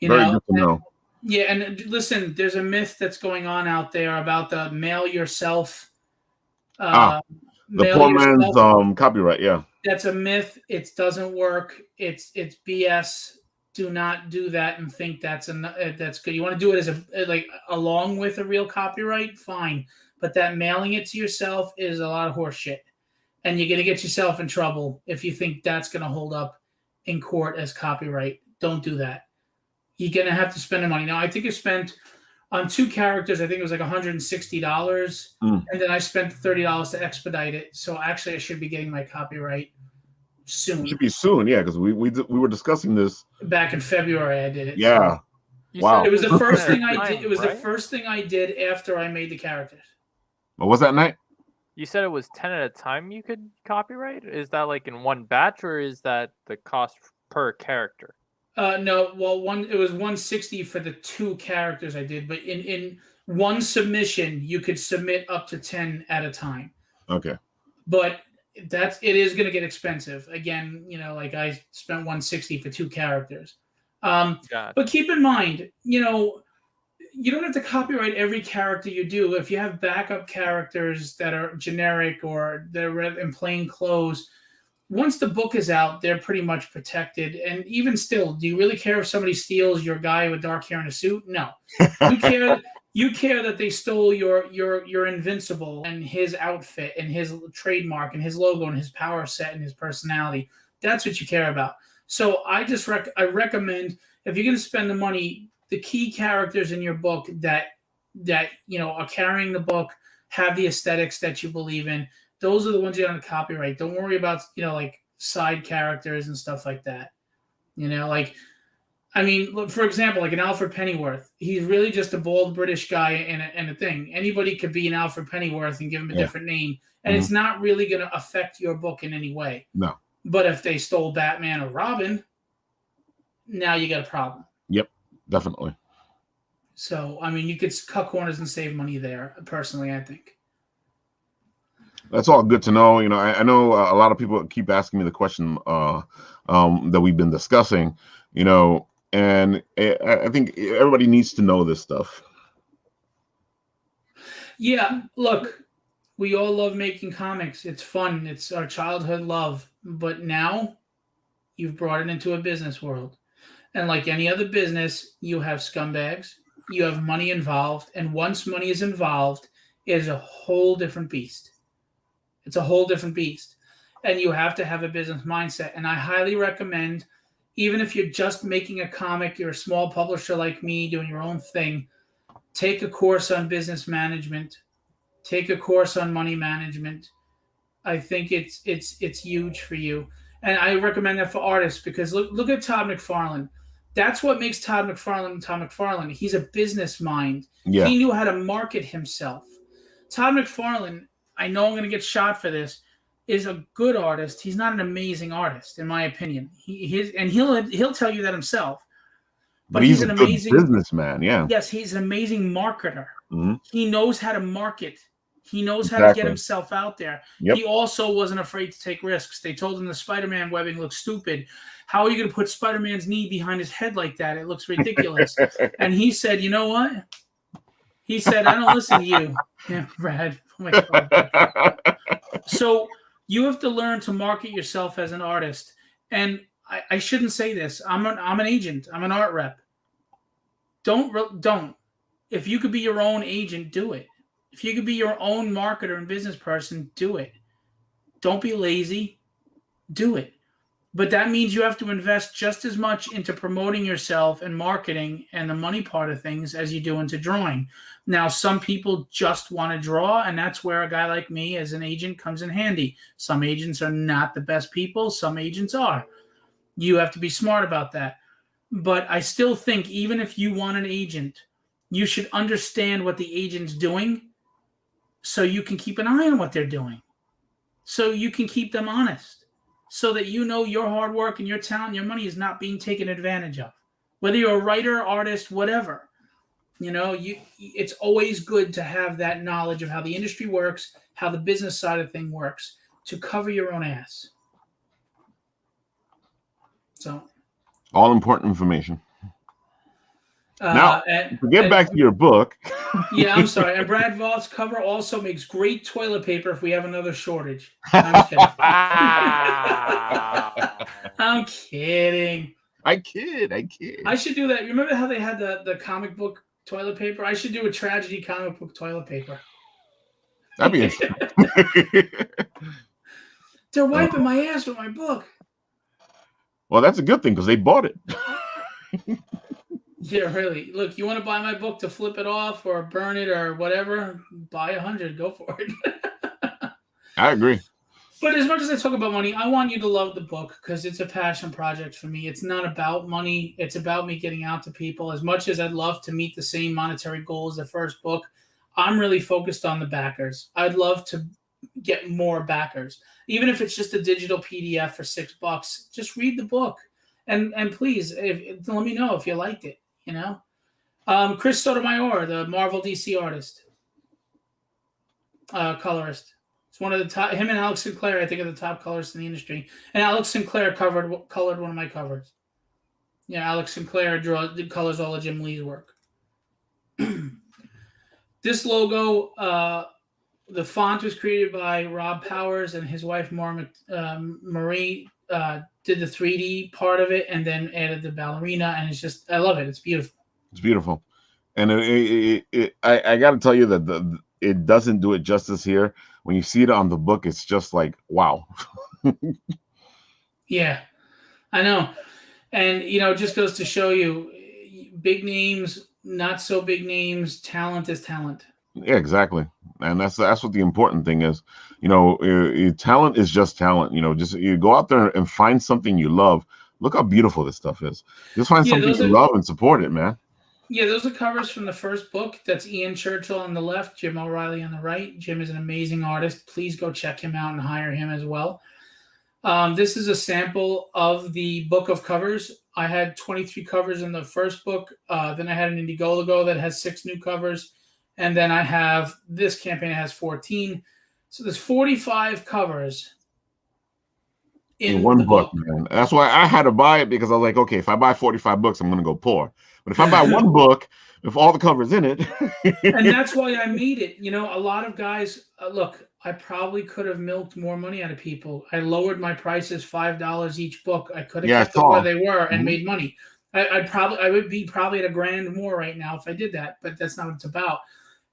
S2: You
S1: Very
S2: know?
S1: good to know.
S2: Yeah, and listen, there's a myth that's going on out there about the mail yourself.
S1: The
S2: mail
S1: poor
S2: yourself.
S1: man's copyright. Yeah.
S2: That's a myth. It doesn't work. It's BS. Do not do that and think that's good. You want to do it as along with a real copyright, fine. But that mailing it to yourself is a lot of horse shit, and you're gonna get yourself in trouble if you think that's gonna hold up in court as copyright. Don't do that. You're gonna have to spend the money. Now, I think I spent on 2 characters. I think it was like $160, and then I spent $30 to expedite it. So actually, I should be getting my copyright soon.
S1: It should be soon, yeah, because we were discussing this
S2: back in February. I did it.
S1: Yeah.
S4: You
S1: Wow.
S4: said
S2: It was the first thing I
S4: time,
S2: did. It was
S4: right?
S2: the first thing I did after I made the characters.
S1: What was that night?
S4: You said it was 10 at a time you could copyright? Is that like in one batch or is that the cost per character?
S2: No, well, it was 160 for the 2 characters I did, but in one submission you could submit up to 10 at a time.
S1: Okay.
S2: But it is going to get expensive. Again, like I spent 160 for 2 characters. But keep in mind, you don't have to copyright every character you do. If you have backup characters that are generic or they're in plain clothes, once the book is out, they're pretty much protected. And even still, do you really care if somebody steals your guy with dark hair and a suit? No. You care that they stole your Invincible and his outfit and his trademark and his logo and his power set and his personality. That's what you care about. So I recommend, if you're going to spend the money, the key characters in your book that are carrying the book, have the aesthetics that you believe in. Those are the ones you have to copyright. Don't worry about like side characters and stuff like that. Look, for example, like an Alfred Pennyworth, he's really just a bald British guy and a thing. Anybody could be an Alfred Pennyworth and give him a different name, and it's not really going to affect your book in any way.
S1: No.
S2: But if they stole Batman or Robin, now you got a problem.
S1: Yep, definitely.
S2: So, you could cut corners and save money there, personally, I think.
S1: That's all good to know. I know a lot of people keep asking me the question that we've been discussing, and I think everybody needs to know this stuff. Yeah,
S2: look, we all love making comics. It's fun. It's our childhood love. But now you've brought it into a business world. And like any other business, you have scumbags, you have money involved. And once money is involved, it is a whole different beast. It's a whole different beast. And you have to have a business mindset. And I highly recommend, even if you're just making a comic, you're a small publisher like me doing your own thing, take a course on business management, take a course on money management. I think it's huge for you. And I recommend that for artists because look at Todd McFarlane. That's what makes Todd McFarlane Todd McFarlane. He's a business mind.
S1: Yeah.
S2: He knew how to market himself. Todd McFarlane, I know I'm going to get shot for this, is a good artist. He's not an amazing artist, in my opinion. He'll tell you that himself.
S1: But he's an amazing businessman. Yeah.
S2: Yes, he's an amazing marketer.
S1: Mm-hmm.
S2: He knows how to market. He knows how to get himself out there. Yep. He also wasn't afraid to take risks. They told him the Spider-Man webbing looks stupid. How are you going to put Spider-Man's knee behind his head like that? It looks ridiculous. And he said, you know what? He said, I don't listen to you. Yeah, Brad. Oh my God. So you have to learn to market yourself as an artist. And I shouldn't say this. I'm an agent. I'm an art rep. Don't. If you could be your own agent, do it. If you could be your own marketer and business person, do it. Don't be lazy. Do it. But that means you have to invest just as much into promoting yourself and marketing and the money part of things as you do into drawing. Now, some people just want to draw, and that's where a guy like me as an agent comes in handy. Some agents are not the best people. Some agents are. You have to be smart about that. But I still think even if you want an agent, you should understand what the agent's doing so you can keep an eye on what they're doing, so you can keep them honest, so that you know your hard work and your talent, your money is not being taken advantage of. Whether you're a writer, artist, whatever, it's always good to have that knowledge of how the industry works, how the business side of thing works, to cover your own ass. So,
S1: all important information. Now, to get back to your book.
S2: Yeah, I'm sorry. And Brad Voth's cover also makes great toilet paper if we have another shortage. I'm kidding. I'm kidding.
S1: I kid.
S2: I should do that. You remember how they had the comic book toilet paper? I should do a tragedy comic book toilet paper.
S1: That'd be interesting.
S2: They're wiping my ass with my book.
S1: Well, that's a good thing because they bought it.
S2: Yeah, really. Look, you want to buy my book to flip it off or burn it or whatever? Buy 100. Go for it.
S1: I agree.
S2: But as much as I talk about money, I want you to love the book because it's a passion project for me. It's not about money. It's about me getting out to people. As much as I'd love to meet the same monetary goal as the first book, I'm really focused on the backers. I'd love to get more backers. Even if it's just a digital PDF for $6, just read the book. And please, let me know if you liked it. Chris Sotomayor, the Marvel DC artist, colorist. It's one of the top. Him and Alex Sinclair, I think, are the top colorists in the industry. And Alex Sinclair colored one of my covers. Yeah, Alex Sinclair colors all of Jim Lee's work. This logo, the font was created by Rob Powers, and his wife Marie did the 3D part of it and then added the ballerina, and I love it. It's beautiful.
S1: It's beautiful. And I got to tell you that it doesn't do it justice here. When you see it on the book, it's just like, wow.
S2: Yeah, I know. And, it just goes to show you big names, not so big names, talent is talent.
S1: Yeah, exactly. And that's what the important thing is. Talent is just talent. Just you go out there and find something you love. Look how beautiful this stuff is. Just find something you love and support it, man.
S2: Yeah, those are covers from the first book. That's Ian Churchill on the left, Jim O'Reilly on the right. Jim is an amazing artist. Please go check him out and hire him as well. This is a sample of the book of covers. I had 23 covers in the first book. Then I had an Indiegogo that has 6 new covers. And then I have this campaign that has 14. So there's 45 covers in
S1: one book, man. That's why I had to buy it, because I was like, okay, if I buy 45 books, I'm going to go poor. But if I buy one book, with all the covers in it.
S2: And that's why I made it. A lot of guys, look, I probably could have milked more money out of people. I lowered my prices $5 each book. I could have kept them where they were and made money. I would be probably at $1,000 more right now if I did that, but that's not what it's about.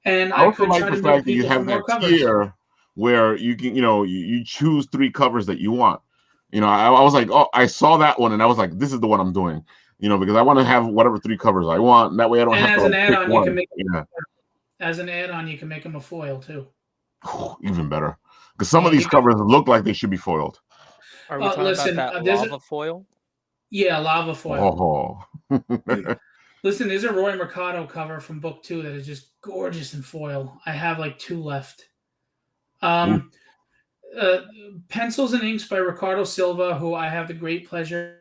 S2: And I could try to make people for more covers. Tier
S1: where you can, you choose 3 covers that you want. I was like, oh, I saw that one, and I was like, this is the one I'm doing. Because I want to have whatever 3 covers I want. And that way I don't have to. As an add-on, you can make
S2: as an add-on, you can make them a foil too.
S1: Even better, because some of these covers look like they should be foiled.
S4: Are we talking about that lava foil?
S2: Yeah, lava foil.
S1: Oh.
S2: Listen, there's a Roy Mercado cover from book 2 that is just gorgeous in foil. I have like 2 left. Pencils and Inks by Ricardo Silva, who I have the great pleasure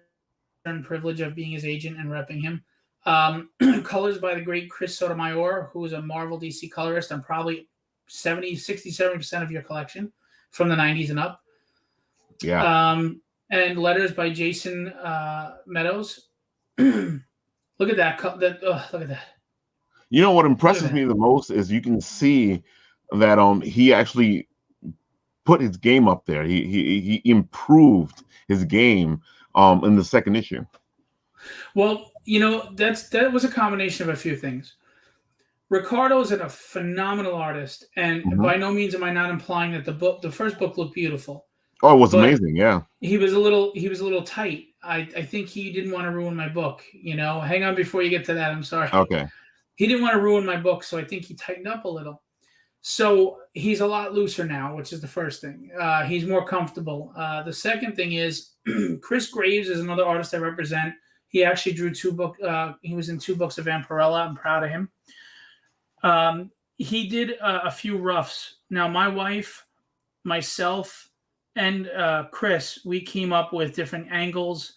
S2: and privilege of being his agent and repping him. Colors by the great Chris Sotomayor, who is a Marvel DC colorist and probably 70% of your collection from the 90s and up.
S1: Yeah.
S2: And letters by Jason Meadows. Look at that. Look at that.
S1: What impresses me the most is you can see that he actually put his game up there. He improved his game in the second issue. Well,
S2: that was a combination of a few things. Ricardo is a phenomenal artist, and by no means am I not implying that the first book looked beautiful.
S1: Oh, it was
S2: But
S1: amazing. Yeah.
S2: he was a little tight. I think he didn't want to ruin my book. Hang on before you get to that. I'm sorry.
S1: Okay.
S2: He didn't want to ruin my book, so I think he tightened up a little. So he's a lot looser now, which is the first thing. He's more comfortable. The second thing is Chris Graves is another artist I represent. He actually drew he was in 2 books of Vampirella. I'm proud of him. He did a few roughs. Now, my wife, myself, and Chris, we came up with different angles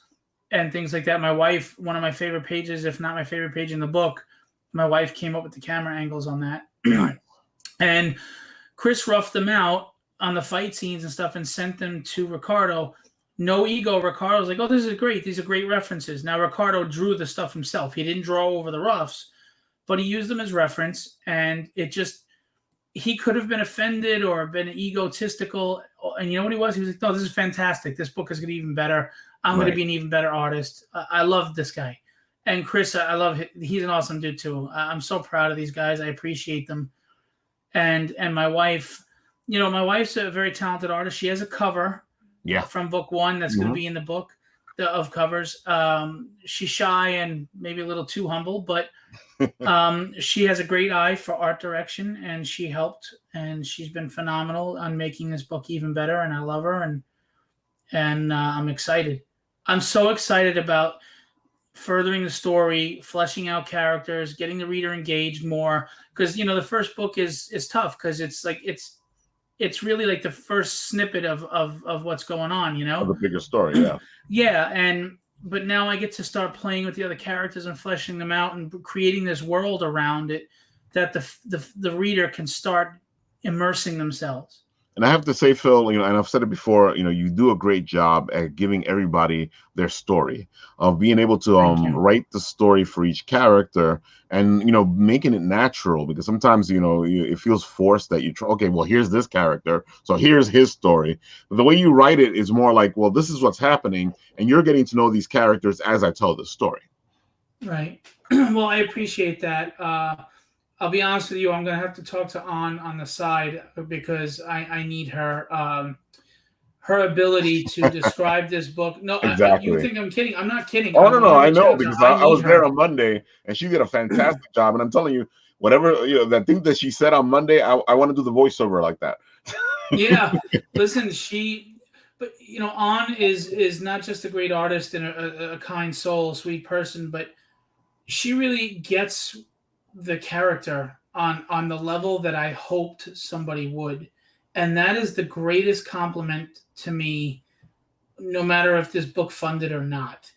S2: and things like that. My wife, one of my favorite pages, if not my favorite page in the book, my wife came up with the camera angles on that. And Chris roughed them out on the fight scenes and stuff and sent them to Ricardo. No ego. Ricardo's like, oh, this is great. These are great references. Now, Ricardo drew the stuff himself. He didn't draw over the roughs, but he used them as reference. And he could have been offended or been egotistical. And you know what he was? He was like, no, this is fantastic. This book is going to be even better. I'm going to be an even better artist. I love this guy. And Chris, I love him. He's an awesome dude too. I'm so proud of these guys. I appreciate them. And my wife, my wife's a very talented artist. She has a cover from book 1 that's going to be in the book of covers. She's shy and maybe a little too humble, but she has a great eye for art direction, and she helped, and she's been phenomenal on making this book even better. And I love her, and I'm excited. I'm so excited about furthering the story, fleshing out characters, getting the reader engaged more. Because the first book is tough because it's really like the first snippet of what's going on.
S1: Of the bigger story, yeah.
S2: Yeah, but now I get to start playing with the other characters and fleshing them out and creating this world around it that the reader can start immersing themselves.
S1: And I have to say, Phil, and I've said it before, you do a great job at giving everybody their story, of being able to write the story for each character and, making it natural, because sometimes, it feels forced that you try, okay, well, here's this character, so here's his story. But the way you write it is more like, well, this is what's happening, and you're getting to know these characters as I tell the story.
S2: Right. Well, I appreciate that. I'll be honest with you. I'm going to have to talk to Ann on the side because I need her ability to describe this book. No,
S1: exactly.
S2: You think I'm kidding? I'm not kidding.
S1: Oh, no, I know, because I was there on Monday and she did a fantastic job. And I'm telling you, whatever, that thing that she said on Monday, I want to do the voiceover like that.
S2: Yeah. Listen, Ann is not just a great artist and a kind soul, a sweet person, but she really gets the character on the level that I hoped somebody would. And that is the greatest compliment to me, no matter if this book funded or not.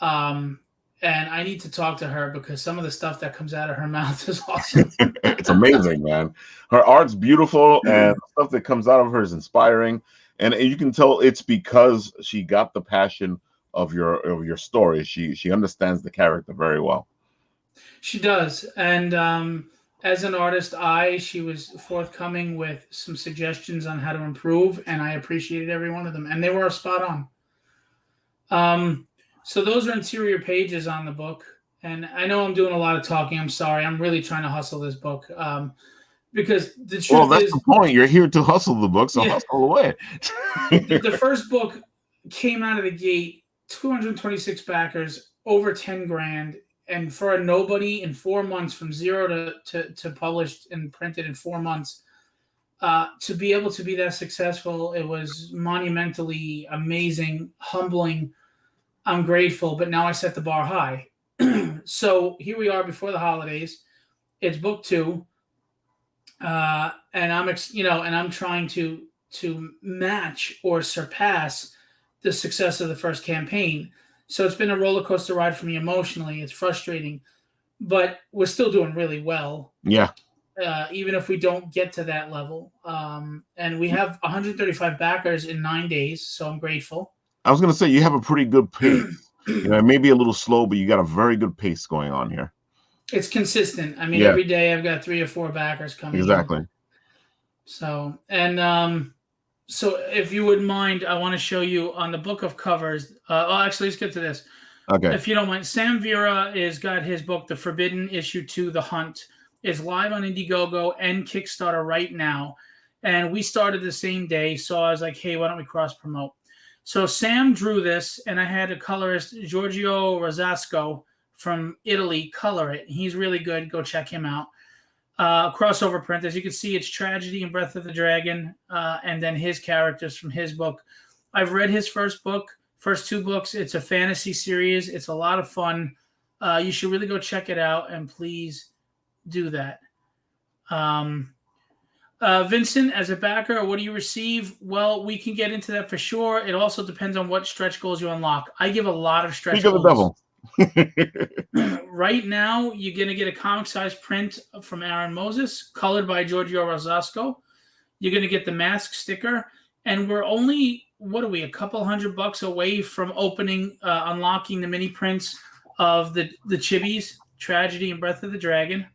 S2: And I need to talk to her because some of the stuff that comes out of her mouth is awesome.
S1: It's amazing, man. Her art's beautiful and the stuff that comes out of her is inspiring. And you can tell it's because she got the passion of your story. She understands the character very well.
S2: She does. And as an artist, she was forthcoming with some suggestions on how to improve, and I appreciated every one of them. And they were spot on. So those are interior pages on the book. And I know I'm doing a lot of talking. I'm sorry. I'm really trying to hustle this book. Because the truth
S1: that's the point. You're here to hustle the book, so hustle away.
S2: The first book came out of the gate, 226 backers, over 10 grand. And for a nobody in 4 months, from zero to published and printed in 4 months, to be able to be that successful, it was monumentally amazing, humbling. I'm grateful, but now I set the bar high. So here we are before the holidays. It's book 2, and I'm trying to match or surpass the success of the first campaign. So it's been a roller coaster ride for me emotionally. It's frustrating, but we're still doing really well.
S1: Yeah.
S2: Even if we don't get to that level. And we have 135 backers in 9 days, so I'm grateful.
S1: I was going to say, you have a pretty good pace. It may be a little slow, but you got a very good pace going on here.
S2: It's consistent. I mean, every day I've got 3 or 4 backers coming
S1: Exactly.
S2: in. So, and so if you wouldn't mind, I want to show you on the book of covers. Actually, let's get to this.
S1: Okay.
S2: If you don't mind, Sam Vera has got his book, The Forbidden Issue 2, The Hunt, is live on Indiegogo and Kickstarter right now. and we started the same day. So I was like, hey, why don't we cross promote? So Sam drew this, and I had a colorist, Giorgio Rosasco from Italy, color it. He's really good. Go check him out. Crossover print. As you can see, it's Tragedy and Breath of the Dragon, and then his characters from his book. I've read his first two books. It's a fantasy series. It's a lot of fun. You should really go check it out, and please do that. Vincent, as a backer, what do you receive? Well, we can get into that for sure. It also depends on what stretch goals you unlock. I give a lot of stretch
S1: Speak
S2: goals.
S1: of the devil.
S2: Right now, you're going to get a comic-sized print from Aaron Moses, colored by Giorgio Rosasco. You're going to get the mask sticker, and we're only, a couple $100 away from unlocking the mini prints of the chibis, Tragedy and Breath of the Dragon.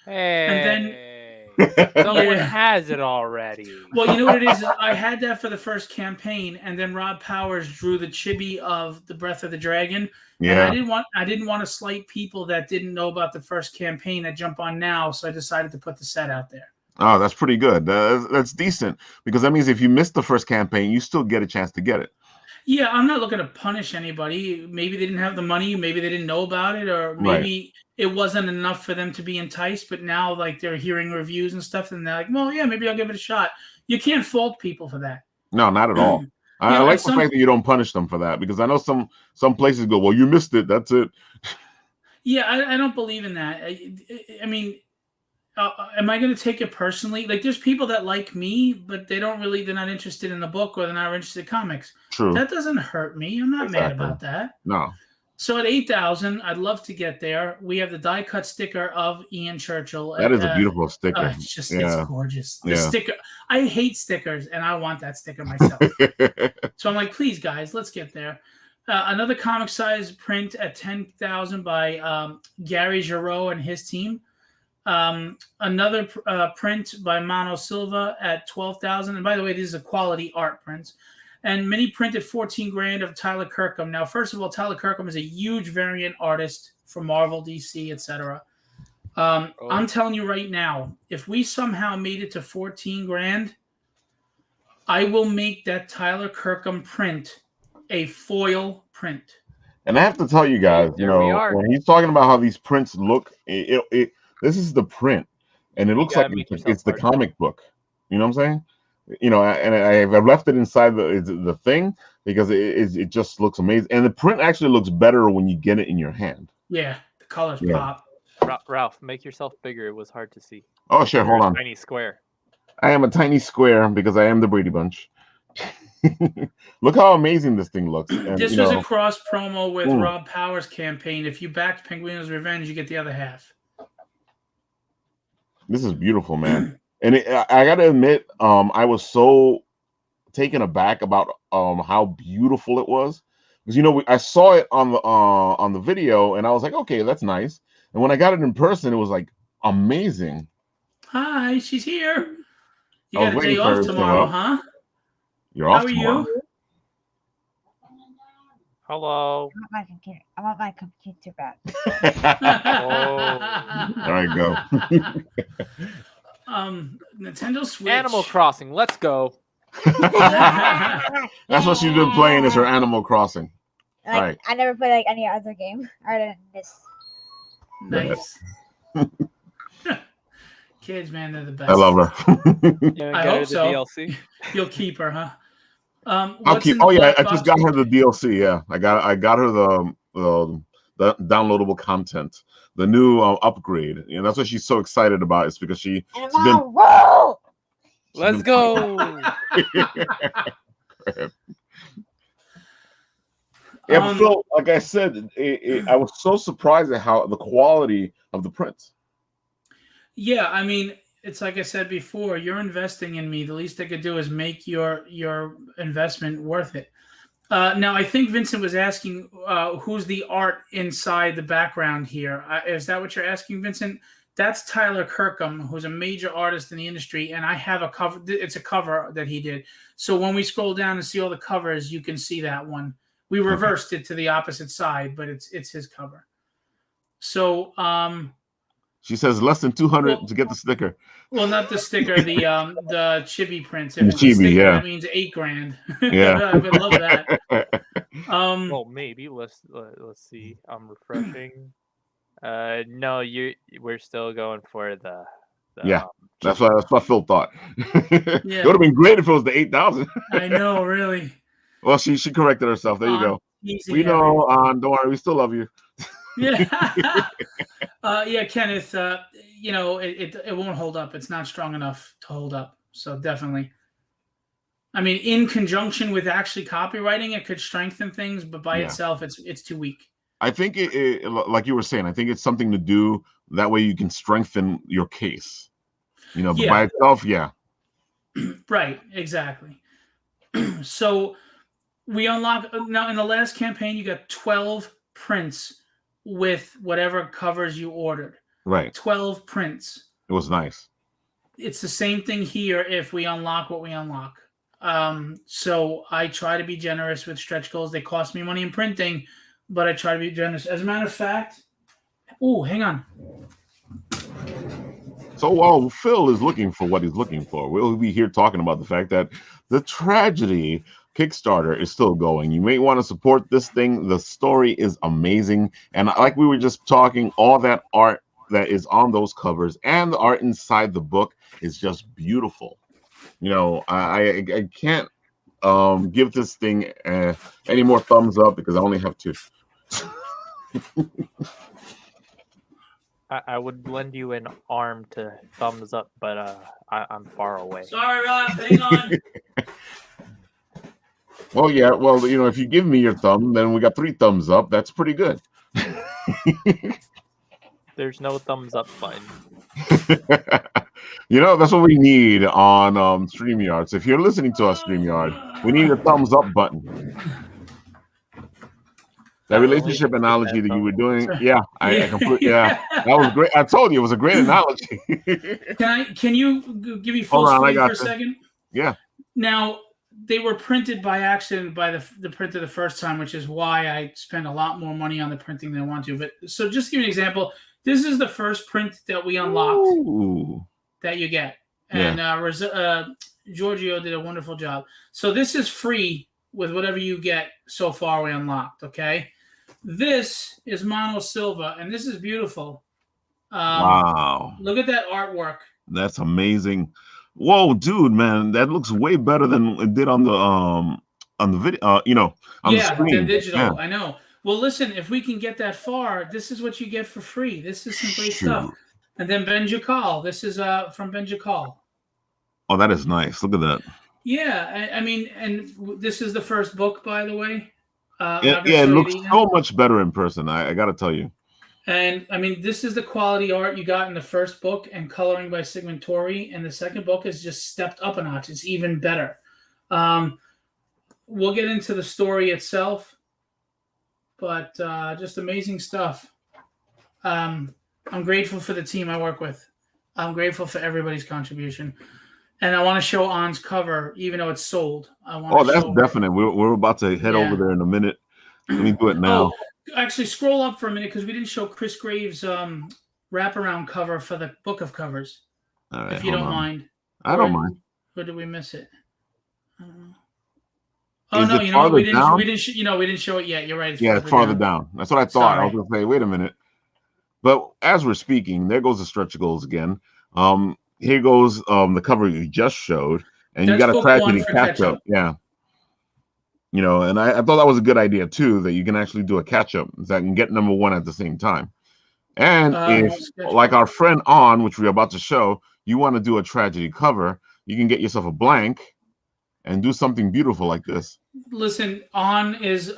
S4: Hey.
S2: And then
S4: someone has it already.
S2: Well, you know what it is? I had that for the first campaign, and then Rob Powers drew the chibi of the Breath of the Dragon.
S1: Yeah.
S2: And I didn't want to slight people that didn't know about the first campaign that jump on now, so I decided to put the set out there.
S1: Oh, that's pretty good. That's decent, because that means if you missed the first campaign, you still get a chance to get it.
S2: Yeah, I'm not looking to punish anybody. Maybe they didn't have the money, maybe they didn't know about it, or maybe it wasn't enough for them to be enticed, but now like they're hearing reviews and stuff, and they're like, well, yeah, maybe I'll give it a shot. You can't fault people for that.
S1: No, not at all. I like the fact that you don't punish them for that, because I know some places go, well, you missed it, that's it.
S2: Yeah, I don't believe in that. I mean, am I going to take it personally? Like, there's people that like me, but they're not interested in the book, or they're not interested in comics.
S1: True.
S2: That doesn't hurt me. I'm not mad about that.
S1: No.
S2: So at 8,000, I'd love to get there. We have the die cut sticker of Ian Churchill.
S1: That is a beautiful sticker.
S2: It's gorgeous. The sticker. I hate stickers, and I want that sticker myself. So I'm like, please, guys, let's get there. Another comic size print at 10,000 by Gary Giroux and his team. Another print by Mano Silva at 12,000. And by the way, these are quality art prints. And mini printed 14 grand of Tyler Kirkham. Now, first of all, Tyler Kirkham is a huge variant artist for Marvel, DC, etc. I'm telling you right now, if we somehow made it to 14 grand, I will make that Tyler Kirkham print a foil print.
S1: And I have to tell you guys, when he's talking about how these prints look, this is the print, and it looks like it's the comic book. You know what I'm saying? And I've left it inside the thing because it just looks amazing, and the print actually looks better when you get it in your hand.
S2: Yeah, the colors pop.
S4: Ralph, make yourself bigger. It was hard to see.
S1: Oh, sure. Hold on.
S4: Tiny square.
S1: I am a tiny square because I am the Brady Bunch. Look how amazing this thing looks. And,
S2: this was a cross promo with Rob Powers' campaign. If you backed Penguin's Revenge, you get the other half.
S1: This is beautiful, man. And I gotta admit, I was so taken aback about how beautiful it was, because I saw it on the video, and I was like, okay, that's nice. And when I got it in person, it was like amazing.
S2: Hi, she's here. You got a day off tomorrow, huh?
S1: You're off
S2: tomorrow.
S1: How are you?
S4: Hello.
S3: I want my computer back.
S1: There you go.
S2: Nintendo Switch.
S4: Animal Crossing. Let's go.
S1: That's what she's been playing, is her Animal Crossing.
S3: Like,
S1: right.
S3: I never play like any other game other than this.
S2: Nice. Kids, man, they're the best.
S1: I love her.
S2: I hope so. DLC? You'll keep her, huh?
S1: I'll keep. Oh yeah, I just got her the DLC. Yeah, I got her the downloadable content, the new upgrade. And that's what she's so excited about. It's because she's been.
S4: Let's go.
S1: Yeah, but Phil, like I said, I was so surprised at how the quality of the prints.
S2: Yeah, I mean, it's like I said before, you're investing in me. The least I could do is make your investment worth it. Now, I think Vincent was asking who's the art inside the background here. Is that what you're asking, Vincent? That's Tyler Kirkham, who's a major artist in the industry, and I have a cover. It's a cover that he did. So when we scroll down and see all the covers, you can see that one. We reversed it to the opposite side, but it's his cover. So
S1: she says less than 200 to get the sticker.
S2: Well, not the sticker, the chibi prints. If
S1: The
S2: it's a
S1: chibi,
S2: sticker,
S1: yeah.
S2: that means $8,000.
S1: Yeah.
S2: I would love that.
S4: Well, maybe let's see. I'm refreshing. No, we're still going for the
S1: Yeah. That's
S4: chibi.
S1: what Phil thought. It
S2: Yeah.
S1: would have been great if it was the 8,000.
S2: I know, really.
S1: Well, she corrected herself. There you go.
S2: Easy
S1: We
S2: heavy.
S1: know, don't worry, we still love you.
S2: Yeah. Yeah, Kenneth, it won't hold up. It's not strong enough to hold up. So definitely. I mean, in conjunction with actually copywriting, it could strengthen things, but by itself, it's too weak.
S1: I think it, like you were saying, I think it's something to do that way you can strengthen your case. But by itself, yeah.
S2: Right, exactly. So we unlock now in the last campaign, you got 12 prints with whatever covers you ordered.
S1: Right.
S2: 12 prints.
S1: It was nice.
S2: It's the same thing here if we unlock what we unlock. So I try to be generous with stretch goals. They cost me money in printing, but I try to be generous. As a matter of fact, hang on.
S1: So while Phil is looking for what he's looking for, we'll be here talking about the fact that the Tragedy Kickstarter is still going. You may want to support this thing. The story is amazing. And like we were just talking, all that art that is on those covers and the art inside the book is just beautiful. I can't give this thing any more thumbs up because I only have 2.
S4: I would lend you an arm to thumbs up, but I'm far away.
S2: Sorry, Rob. Hang on.
S1: Well, yeah. Well, if you give me your thumb, then we got 3 thumbs up. That's pretty good.
S4: There's no thumbs up button.
S1: That's what we need on StreamYard. So if you're listening to us, StreamYard, we need a thumbs up button. That relationship analogy that you were doing, I completely, that was great. I told you it was a great analogy.
S2: Can you give me full screen for a second?
S1: Yeah.
S2: Now, they were printed by accident by the printer the first time, which is why I spend a lot more money on the printing than I want to. But so just to give you an example, this is the first print that we unlocked that you get. And Giorgio did a wonderful job. So this is free with whatever you get so far we unlocked, okay? This is Mono Silva, and this is beautiful.
S1: Wow.
S2: Look at that artwork.
S1: That's amazing. Whoa, dude, man, that looks way better than it did on the video, on the screen.
S2: The digital, yeah. I know. Well, listen, if we can get that far, this is what you get for free. This is some great stuff. And then Ben Jakal. This is from Ben Jakal.
S1: Oh, that is nice. Look at that.
S2: Yeah, I mean, and this is the first book, by the way.
S1: It looks so much better in person. I got to tell you.
S2: And I mean, this is the quality art you got in the first book and coloring by Sigmund Torrey. And the second book is just stepped up a notch. It's even better. We'll get into the story itself, but just amazing stuff. I'm grateful for the team I work with. I'm grateful for everybody's contribution. And I want to show On's cover, even though it's sold.
S1: That's definite. We're about to head over there in a minute. Let me do it now.
S2: Actually, scroll up for a minute because we didn't show Chris Graves' wraparound cover for the book of covers.
S1: All right,
S2: if you don't mind.
S1: I don't mind.
S2: Or did we miss it?
S1: We
S2: didn't show it yet. You're right.
S1: It's farther down. That's what I thought. Sorry. I was going to say, wait a minute. But as we're speaking, there goes the stretch goals again. Here goes the cover you just showed, and you got a tragedy catch up. Yeah. And I thought that was a good idea too, that you can actually do a catch up so I can get number 1 at the same time. And if, like our friend On, which we're about to show, you want to do a tragedy cover, you can get yourself a blank and do something beautiful like this.
S2: Listen, On is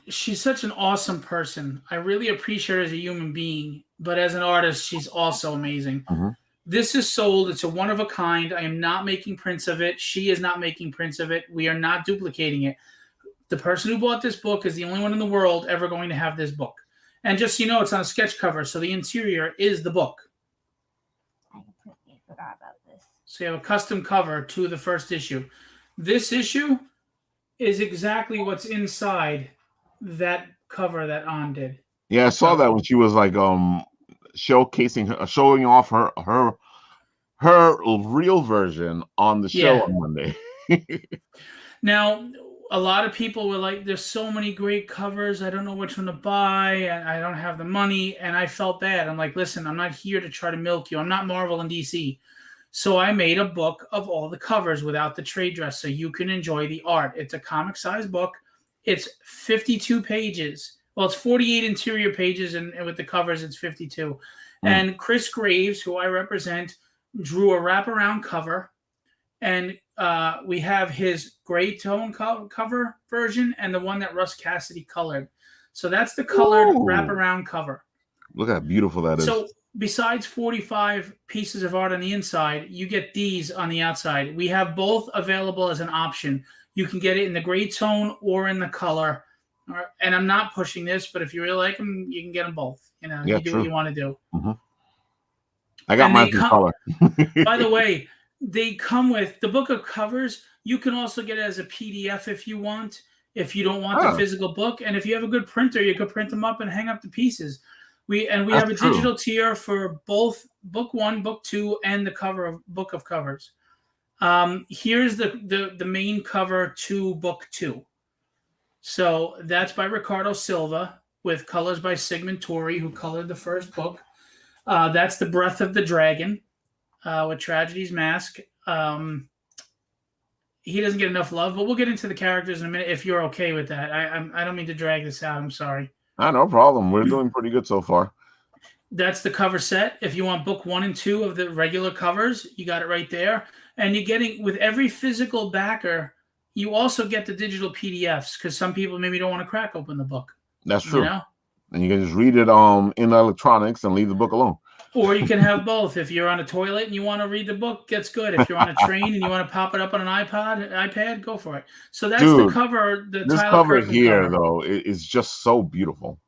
S2: she's such an awesome person. I really appreciate her as a human being, but as an artist, she's also amazing.
S1: Mm-hmm.
S2: This is sold. It's a one of a kind. I am not making prints of it. She is not making prints of it. We are not duplicating it. The person who bought this book is the only one in the world ever going to have this book. And just so you know, it's on a sketch cover, so the interior is the book.
S3: I completely forgot about this.
S2: So you have a custom cover to the first issue. This issue is exactly what's inside that cover that On did.
S1: Yeah, I saw that when she was like showing off her her real version on the show
S2: Yeah.
S1: on Monday.
S2: Now, a lot of people were like, there's so many great covers. I don't know which one to buy. And I don't have the money. And I felt bad. I'm like, listen, I'm not here to try to milk you. I'm not Marvel and DC. So I made a book of all the covers without the trade dress so you can enjoy the art. It's a comic-sized book. It's 52 pages. Well, it's 48 interior pages, and with the covers, it's 52. And Chris Graves, who I represent, drew a wraparound cover. And we have his gray tone cover version and the one that Russ Cassidy colored. So that's the colored wraparound cover.
S1: Look how beautiful that is.
S2: So besides 45 pieces of art on the inside, you get these on the outside. We have both available as an option. You can get it in the gray tone or in the color. And I'm not pushing this, but if you really like them, you can get them both. You know, you do what you want to do.
S1: I got mine in color.
S2: By the way, they come with the book of covers. You can also get it as a PDF if you want, if you don't want the physical book. And if you have a good printer, you could print them up and hang up the pieces. We have a digital tier for both book 1, book 2, and the cover of book of covers. Here's the main cover to book 2. So that's by Ricardo Silva with colors by Sigmund Torrey, who colored the first book. That's the Breath of the Dragon with Tragedy's Mask. He doesn't get enough love, but we'll get into the characters in a minute if you're okay with that. I don't mean to drag this out. I'm sorry.
S1: No problem. We're doing pretty good so far.
S2: That's the cover set. If you want book 1 and 2 of the regular covers, you got it right there. And you're getting, with every physical backer, you also get the digital PDFs because some people maybe don't want to crack open the book.
S1: That's true.
S2: You know? And
S1: you can just read it in electronics and leave the book alone.
S2: Or you can have both. If you're on a toilet and you want to read the book, that's good. If you're on a train and you want to pop it up on an iPad, go for it. So that's the cover.
S1: This cover here, though, is just so beautiful.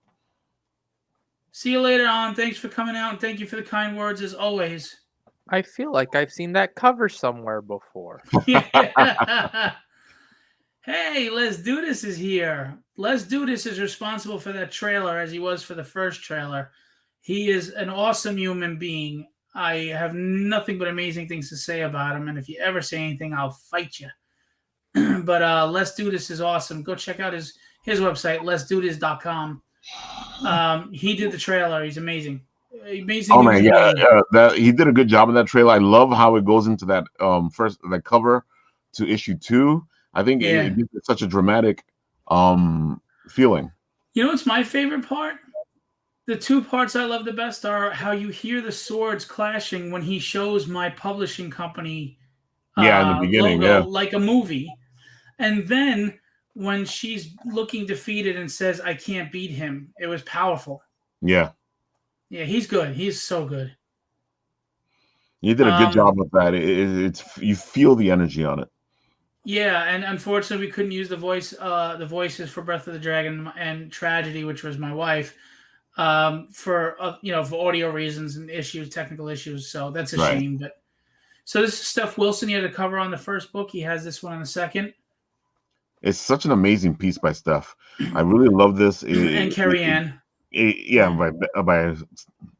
S2: See you later on. Thanks for coming out, and thank you for the kind words as always.
S4: I feel like I've seen that cover somewhere before.
S2: Hey, Les Dudas is here. Les Dudas is responsible for that trailer as he was for the first trailer. He is an awesome human being. I have nothing but amazing things to say about him, and if you ever say anything, I'll fight you. But Les Dudas is awesome. Go check out his website, lesdudas.com. He did the trailer. He's amazing. Amazing.
S1: Oh man, yeah, he did a good job in that trailer. I love how it goes into that that cover to issue 2. I think it gives it such a dramatic feeling.
S2: You know what's my favorite part? The 2 parts I love the best are how you hear the swords clashing when he shows my publishing company
S1: in the beginning,
S2: logo, like a movie. And then when she's looking defeated and says, I can't beat him, it was powerful.
S1: Yeah.
S2: Yeah, he's good. He's so good.
S1: You did a good job with that. It's you feel the energy on it.
S2: Yeah, and unfortunately we couldn't use the voices for Breath of the Dragon and Tragedy, which was my wife, for audio reasons and technical issues. So that's a shame. But so this is Steph Wilson. He had a cover on the first book. He has this one on the second.
S1: It's such an amazing piece by Steph. I really love this.
S2: And Carrie Ann.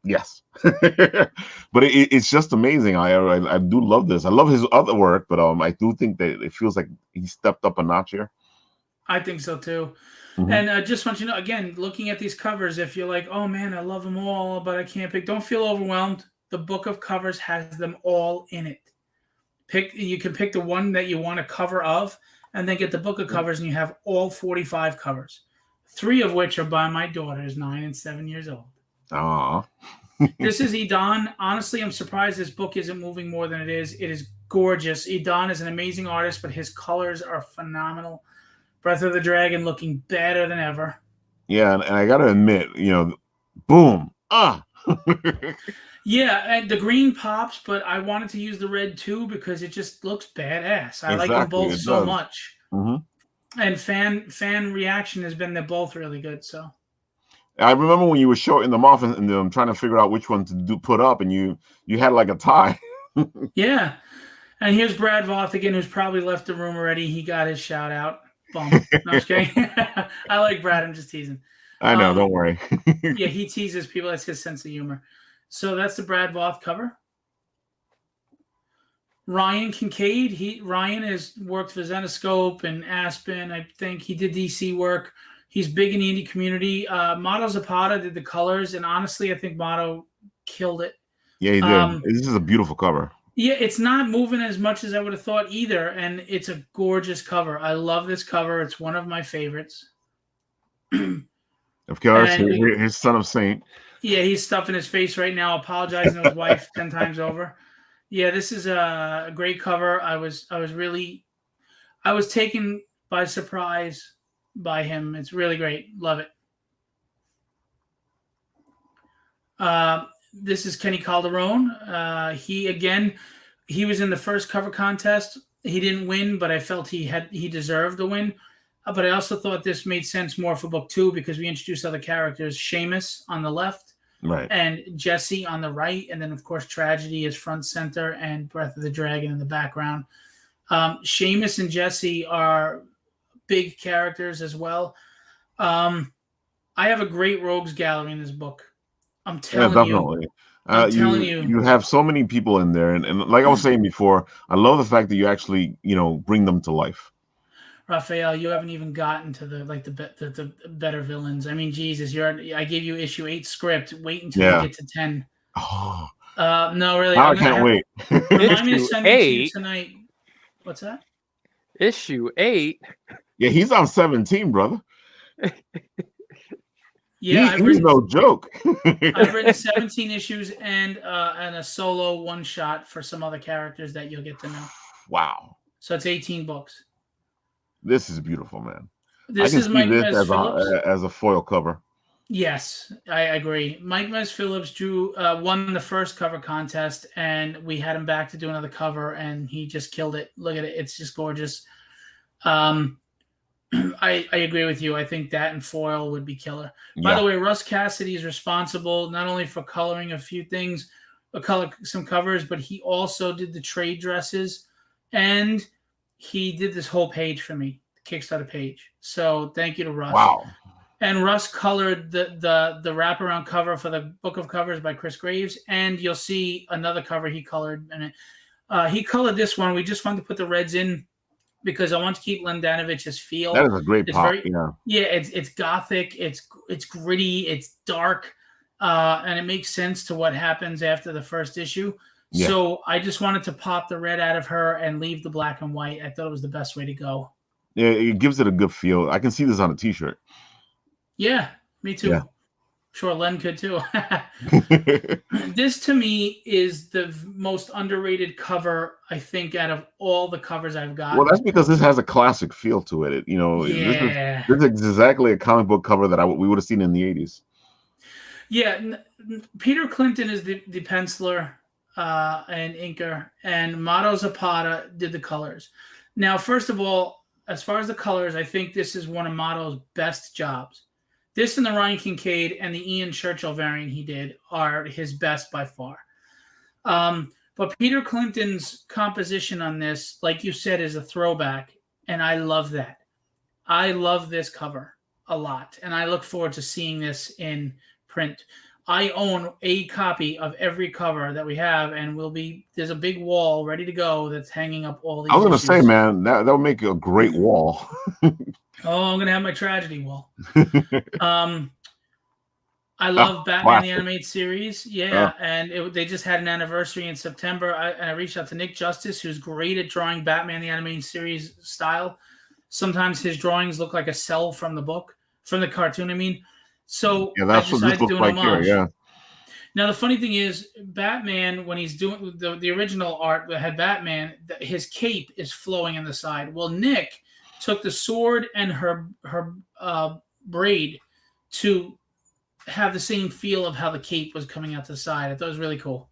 S1: Yes. But it's just amazing. I do love this. I love his other work, but I do think that it feels like he stepped up a notch here.
S2: I think so too. And I just want you to know, again, looking at these covers, if you're like, oh man, I love them all, but I can't pick, don't feel overwhelmed. The book of covers has them all in it. You can pick the one that you want a cover of, and then get the book of covers, and you have all 45 covers. 3 of which are by my daughters, 9 and 7 years old.
S1: Aww.
S2: This is Edan. Honestly, I'm surprised this book isn't moving more than it is. It is gorgeous. Edan is an amazing artist, but his colors are phenomenal. Breath of the Dragon looking better than ever.
S1: Yeah, and I got to admit, boom.
S2: Yeah, and the green pops, but I wanted to use the red too because it just looks badass. I like them both so much. And fan reaction has been they're both really good. So
S1: I remember when you were showing them off and trying to figure out which one to put up, and you had like a tie.
S2: Yeah, and here's Brad Voth again, who's probably left the room already. He got his shout out. Bum. No, I'm just kidding. I like Brad. I'm just teasing.
S1: I know. Don't worry.
S2: Yeah, he teases people. That's his sense of humor. So that's the Brad Voth cover. Ryan Kincaid. Ryan has worked for Zenoscope and Aspen. I think he did DC work. He's big in the indie community. Mato Zapata did the colors, and honestly, I think Mato killed it.
S1: Yeah, he did. This is a beautiful cover.
S2: Yeah, it's not moving as much as I would have thought either, and it's a gorgeous cover. I love this cover. It's one of my favorites.
S1: Of course, his Son of Saint.
S2: Yeah, he's stuffing his face right now, apologizing to his wife 10 times over. Yeah, this is a great cover. I was taken by surprise by him. It's really great. Love it. This is Kenny Calderon. He was in the first cover contest. He didn't win, but I felt he deserved the win. But I also thought this made sense more for book 2 because we introduced other characters. Seamus on the left,
S1: right,
S2: and Jesse on the right, and then of course Tragedy is front center, and Breath of the Dragon in the background. Seamus and Jesse are big characters as well. I have a great rogues gallery in this book. I'm telling you. I'm telling you.
S1: You have so many people in there, and like I was saying before, I love the fact that you actually, bring them to life.
S2: Raphael, you haven't even gotten to the better villains. I mean, Jesus, I gave you issue 8 script. Wait until you get to 10.
S1: Oh.
S2: No, really.
S1: I can't wait.
S2: Remind me to send it to you tonight. What's that?
S4: Issue 8?
S1: Yeah, he's on 17, brother.
S2: Yeah,
S1: he's no joke.
S2: I've written 17 issues and a solo one shot for some other characters that you'll get to know.
S1: Wow.
S2: So it's 18 books.
S1: This is beautiful, man.
S2: This is Mike Mez Phillips
S1: as a foil cover.
S2: Yes, I agree. Mike Mez Phillips won the first cover contest, and we had him back to do another cover, and he just killed it. Look at it; it's just gorgeous. I agree with you. I think that and foil would be killer. By the way, Russ Cassidy is responsible not only for coloring a few things, some covers, but he also did the trade dresses, and he did this whole page for me, the Kickstarter page. So thank you to Russ.
S1: Wow.
S2: And Russ colored the wraparound cover for the Book of Covers by Chris Graves, and you'll see another cover he colored. And he colored this one. We just wanted to put the reds in because I want to keep Len Danovich's feel.
S1: That is a great pop.
S2: It's gothic. It's gritty. It's dark, and it makes sense to what happens after the first issue. Yeah. So I just wanted to pop the red out of her and leave the black and white. I thought it was the best way to go.
S1: Yeah, it gives it a good feel. I can see this on a T-shirt.
S2: Yeah, me too. Yeah. Sure, Len could too. This to me is the most underrated cover, I think, out of all the covers I've got.
S1: Well, that's because this has a classic feel to it. This is exactly a comic book cover that we would have seen in the 80s.
S2: Yeah, Peter Clinton is the penciler and inker, and Mato Zapata did the colors. Now, first of all, as far as the colors, I think this is one of Mato's best jobs. This and the Ryan Kincaid and the Ian Churchill variant he did are his best by far. But Peter Clinton's composition on this, like you said, is a throwback, and I love that. I love this cover a lot, and I look forward to seeing this in print. I own a copy of every cover that we have, and there's a big wall ready to go that's hanging up all these
S1: I was going to say, man, that would make a great wall.
S2: Oh, I'm going to have my tragedy wall. I love Batman the Animated Series. Yeah, and they just had an anniversary in September. I reached out to Nick Justice, who's great at drawing Batman the Animated Series style. Sometimes his drawings look like a cell from the cartoon, I mean. So
S1: that's what this looks like here, yeah.
S2: Now, the funny thing is, Batman, when he's doing the original art that had Batman, his cape is flowing in the side. Well, Nick took the sword and her braid to have the same feel of how the cape was coming out the side. I thought it was really cool.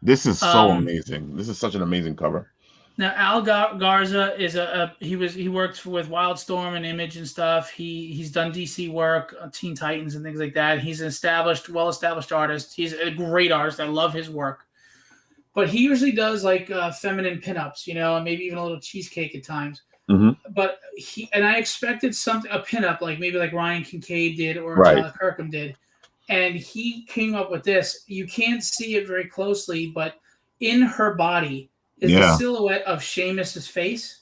S1: This is so amazing. This is such an amazing cover.
S2: Now, Al Garza is he worked with Wildstorm and Image and stuff. He's done DC work, Teen Titans and things like that. He's an well-established artist. He's a great artist. I love his work. But he usually does like feminine pinups, and maybe even a little cheesecake at times.
S1: Mm-hmm.
S2: But I expected a pinup maybe like Ryan Kincaid did or Kirkham did, and he came up with this. You can't see it very closely, but in her body is the silhouette of Seamus's face,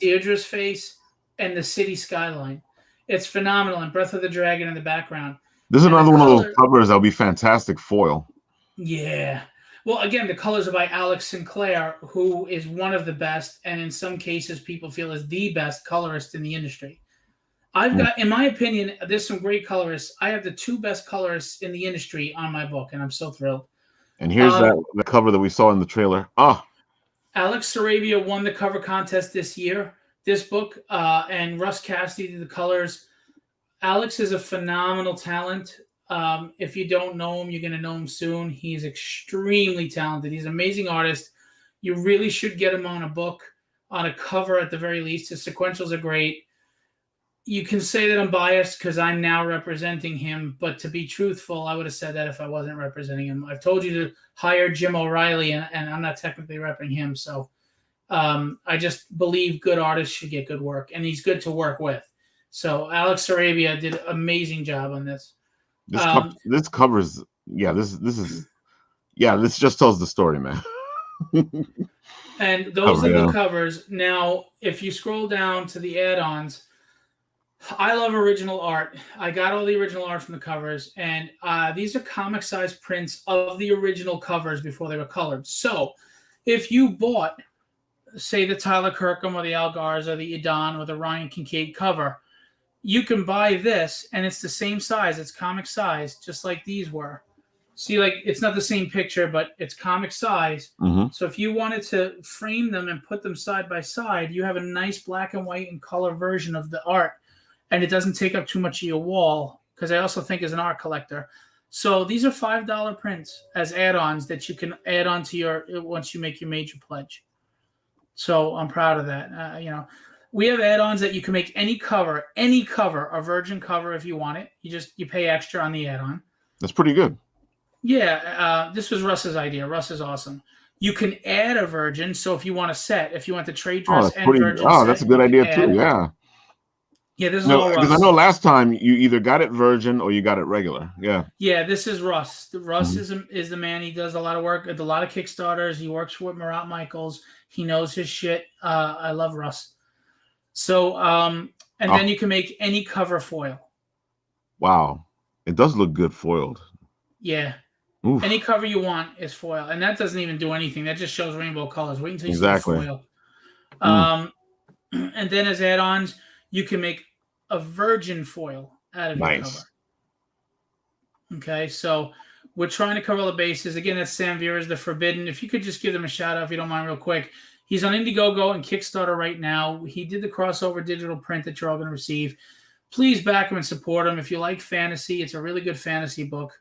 S2: Deirdre's face, and the city skyline. It's phenomenal. And Breath of the Dragon in the background.
S1: This is another one of those covers that would be fantastic foil. Yeah.
S2: Well, again, the colors are by Alex Sinclair, who is one of the best, and in some cases, people feel is the best colorist in the industry. I've got, in my opinion, there's some great colorists. I have the 2 best colorists in the industry on my book, and I'm so thrilled.
S1: And here's the cover that we saw in the trailer.
S2: Alex Sarabia won the cover contest this year, this book, and Russ Cassidy did the colors. Alex is a phenomenal talent. If you don't know him, you're going to know him soon. He's extremely talented. He's an amazing artist. You really should get him on a book, on a cover at the very least. His sequentials are great. You can say that I'm biased because I'm now representing him, but to be truthful, I would have said that if I wasn't representing him. I've told you to hire Jim O'Reilly, and I'm not technically repping him. So I just believe good artists should get good work, and he's good to work with. So Alex Sarabia did an amazing job on this.
S1: This covers, this just tells the story, man.
S2: And those are the covers. Now, if you scroll down to the add-ons, I love original art. I got all the original art from the covers, and these are comic-sized prints of the original covers before they were colored. So if you bought, say, the Tyler Kirkham or the Al Garza or the Idan or the Ryan Kincaid cover, you can buy this, and it's the same size. It's comic size, just like these were. See, like, it's not the same picture, but it's comic size. So if you wanted to frame them and put them side by side, you have a nice black and white and color version of the art, and it doesn't take up too much of your wall, because I also think as an art collector. So these are $5 prints as add-ons that you can add on to your, once you make your major pledge. So I'm proud of that. We have add-ons that you can make any cover, a virgin cover if you want it. You pay extra on the add-on.
S1: That's pretty good.
S2: Yeah, this was Russ's idea. Russ is awesome. You can add a virgin, so if you want a set, if you want the trade dress virgin set,
S1: that's a good idea too. Yeah.
S2: Yeah, this is all Russ.
S1: Because I know last time you either got it virgin or you got it regular. Yeah.
S2: Yeah, this is Russ. Russ is the man. He does a lot of work at a lot of Kickstarters. He works with Marat Michaels. He knows his shit. I love Russ. So, then you can make any cover foil.
S1: Wow. It does look good foiled.
S2: Yeah.
S1: Oof.
S2: Any cover you want is foil. And that doesn't even do anything. That just shows rainbow colors. Wait until you see the foil. And then as add-ons, you can make a virgin foil out of your cover. Okay, so we're trying to cover all the bases. Again, that's Sam Vera's The Forbidden. If you could just give them a shout out, if you don't mind, real quick. He's on Indiegogo and Kickstarter right now. He did the crossover digital print that you're all going to receive. Please back him and support him. If you like fantasy, it's a really good fantasy book.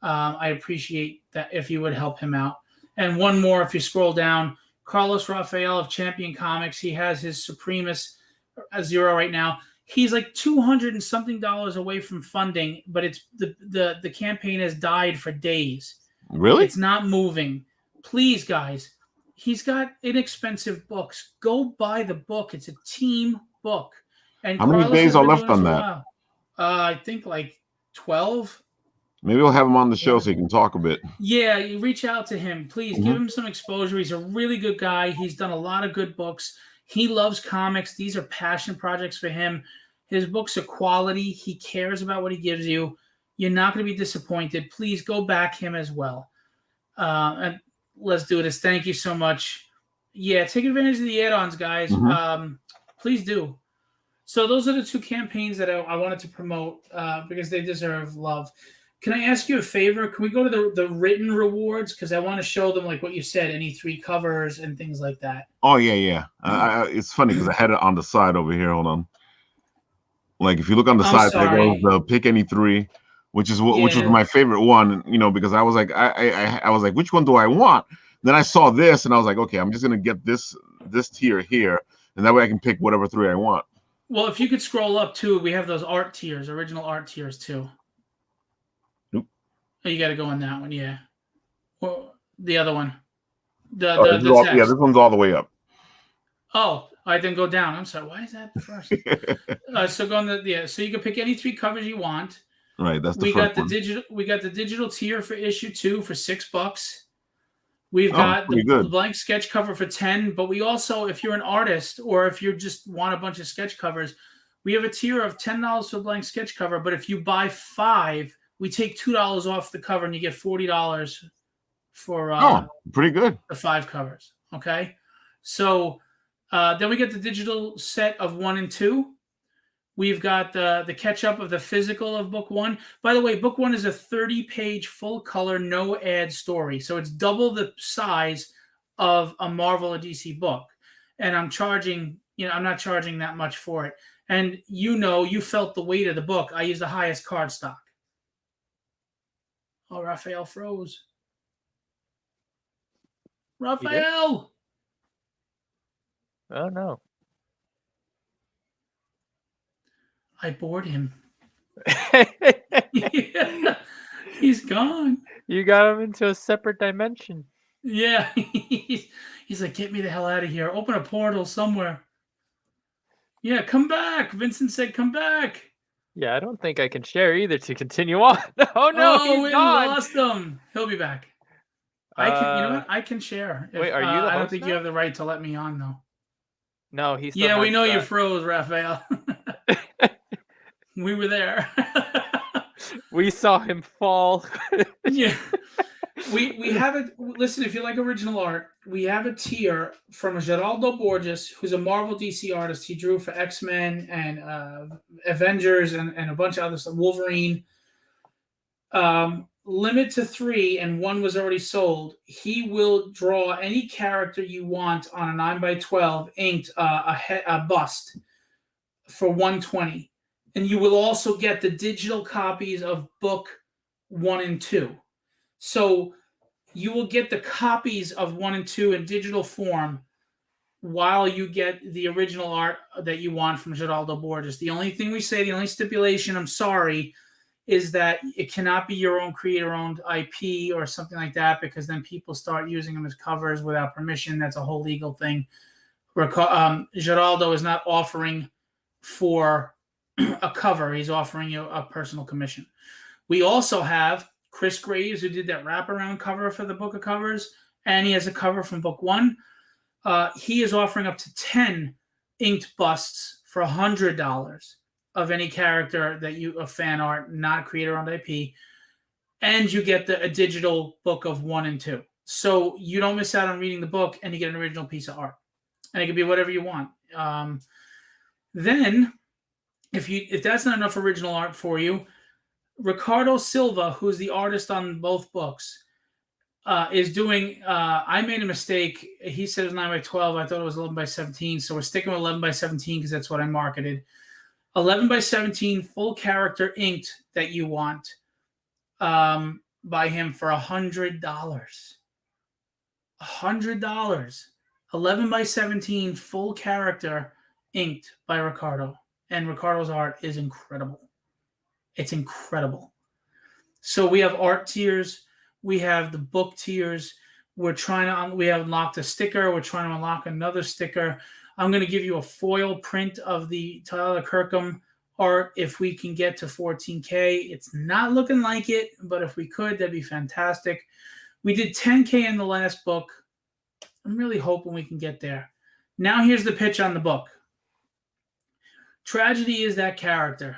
S2: I appreciate that if you would help him out. And one more, if you scroll down, Carlos Rafael of Champion Comics. He has his Supremus Zero right now. He's like $200 and something away from funding, but it's the campaign has died for days.
S1: Really?
S2: It's not moving. Please, guys. He's got inexpensive books. Go buy the book. It's a team book. And
S1: how many days are left on that?
S2: I think like 12.
S1: Maybe we'll have him on the show so he can talk a bit.
S2: Yeah, you reach out to him. Please give him some exposure. He's a really good guy. He's done a lot of good books. He loves comics. These are passion projects for him. His books are quality. He cares about what he gives you. You're not going to be disappointed. Please go back him as well. And let's do this. Thank you so much. Yeah, take advantage of the add-ons, guys. Please do. So those are the 2 campaigns that I wanted to promote because they deserve love. Can I ask you a favor? Can we go to the written rewards? Because I want to show them, like what you said, any 3 covers and things like that.
S1: Oh, yeah. It's funny because I had it on the side over here. Hold on. Like, if you look on the side, there goes the pick any 3, which was my favorite one, because I was like, I was like, which one do I want? Then I saw this, and I was like, okay, I'm just going to get this tier here, and that way I can pick whatever 3 I want.
S2: Well, if you could scroll up, too, we have those art tiers, original art tiers, too. Oh, you got to go on that one, yeah. Well, the other one. The text.
S1: This one's all the way up.
S2: Oh, I didn't go down. I'm sorry. Why is that first? So go on so you can pick any 3 covers you want.
S1: Right, that's
S2: we got the digital tier for issue 2 for $6. We've got the
S1: good.
S2: blank sketch cover for 10, but we also, if you're an artist or if you just want a bunch of sketch covers, we have a tier of $10 for a blank sketch cover. But if you buy 5, we take $2 off the cover and you get $40 for
S1: pretty good.
S2: the 5 covers. Okay. So then we get the digital set of 1 and 2. We've got the catch-up of the physical of book 1. By the way, book 1 is a 30-page full-color, no-ad story. So it's double the size of a Marvel or DC book. And I'm not charging that much for it. And you felt the weight of the book. I use the highest cardstock. Oh, Raphael froze. Raphael!
S4: Oh, no.
S2: I bored him. Yeah, he's gone.
S4: You got him into a separate dimension.
S2: Yeah. He's like, get me the hell out of here. Open a portal somewhere. Yeah, come back. Vincent said, come back.
S4: Yeah, I don't think I can share either to continue on. Oh, no,
S2: we
S4: he's gone.
S2: lost him. He'll be back. I can. You know what? I can share.
S4: Wait, are you the
S2: I don't
S4: host
S2: think
S4: now?
S2: you have the right to let me on, though.
S4: No, he's.
S2: Yeah, we know you froze, Raphael. We were there.
S4: We saw him fall.
S2: Yeah. We have it. Listen, if you like original art, we have a tier from Geraldo Borges, who's a Marvel DC artist. He drew for X-Men and Avengers and a bunch of other stuff. Wolverine. Limit to 3, and 1 was already sold. He will draw any character you want on a 9x12 inked a bust for $120. And you will also get the digital copies of book 1 and 2. So you will get the copies of 1 and 2 in digital form while you get the original art that you want from Geraldo Borges. The only thing we say, the only stipulation, I'm sorry, is that it cannot be your own creator-owned IP or something like that, because then people start using them as covers without permission. That's a whole legal thing. Geraldo is not offering for a cover. He's offering you a personal commission. We also have Chris Graves, who did that wraparound cover for the book of covers, and he has a cover from book 1. He is offering up to 10 inked busts for $100 of any character that of fan art, not creator-owned IP, and you get a digital book of 1 and 2. So you don't miss out on reading the book, and you get an original piece of art, and it can be whatever you want. Then, if that's not enough original art for you, Ricardo Silva, who's the artist on both books, is doing. I made a mistake. He said it was 9x12. I thought it was 11x17. So we're sticking with 11x17 because that's what I marketed. 11x17 full character inked that you want by him for $100. $100. 11x17 full character inked by Ricardo. And Ricardo's art is incredible. It's incredible. So we have art tiers. We have the book tiers. We have unlocked a sticker. We're trying to unlock another sticker. I'm going to give you a foil print of the Tyler Kirkham art if we can get to 14K. It's not looking like it, but if we could, that'd be fantastic. We did 10K in the last book. I'm really hoping we can get there. Now here's the pitch on the book. Tragedy is that character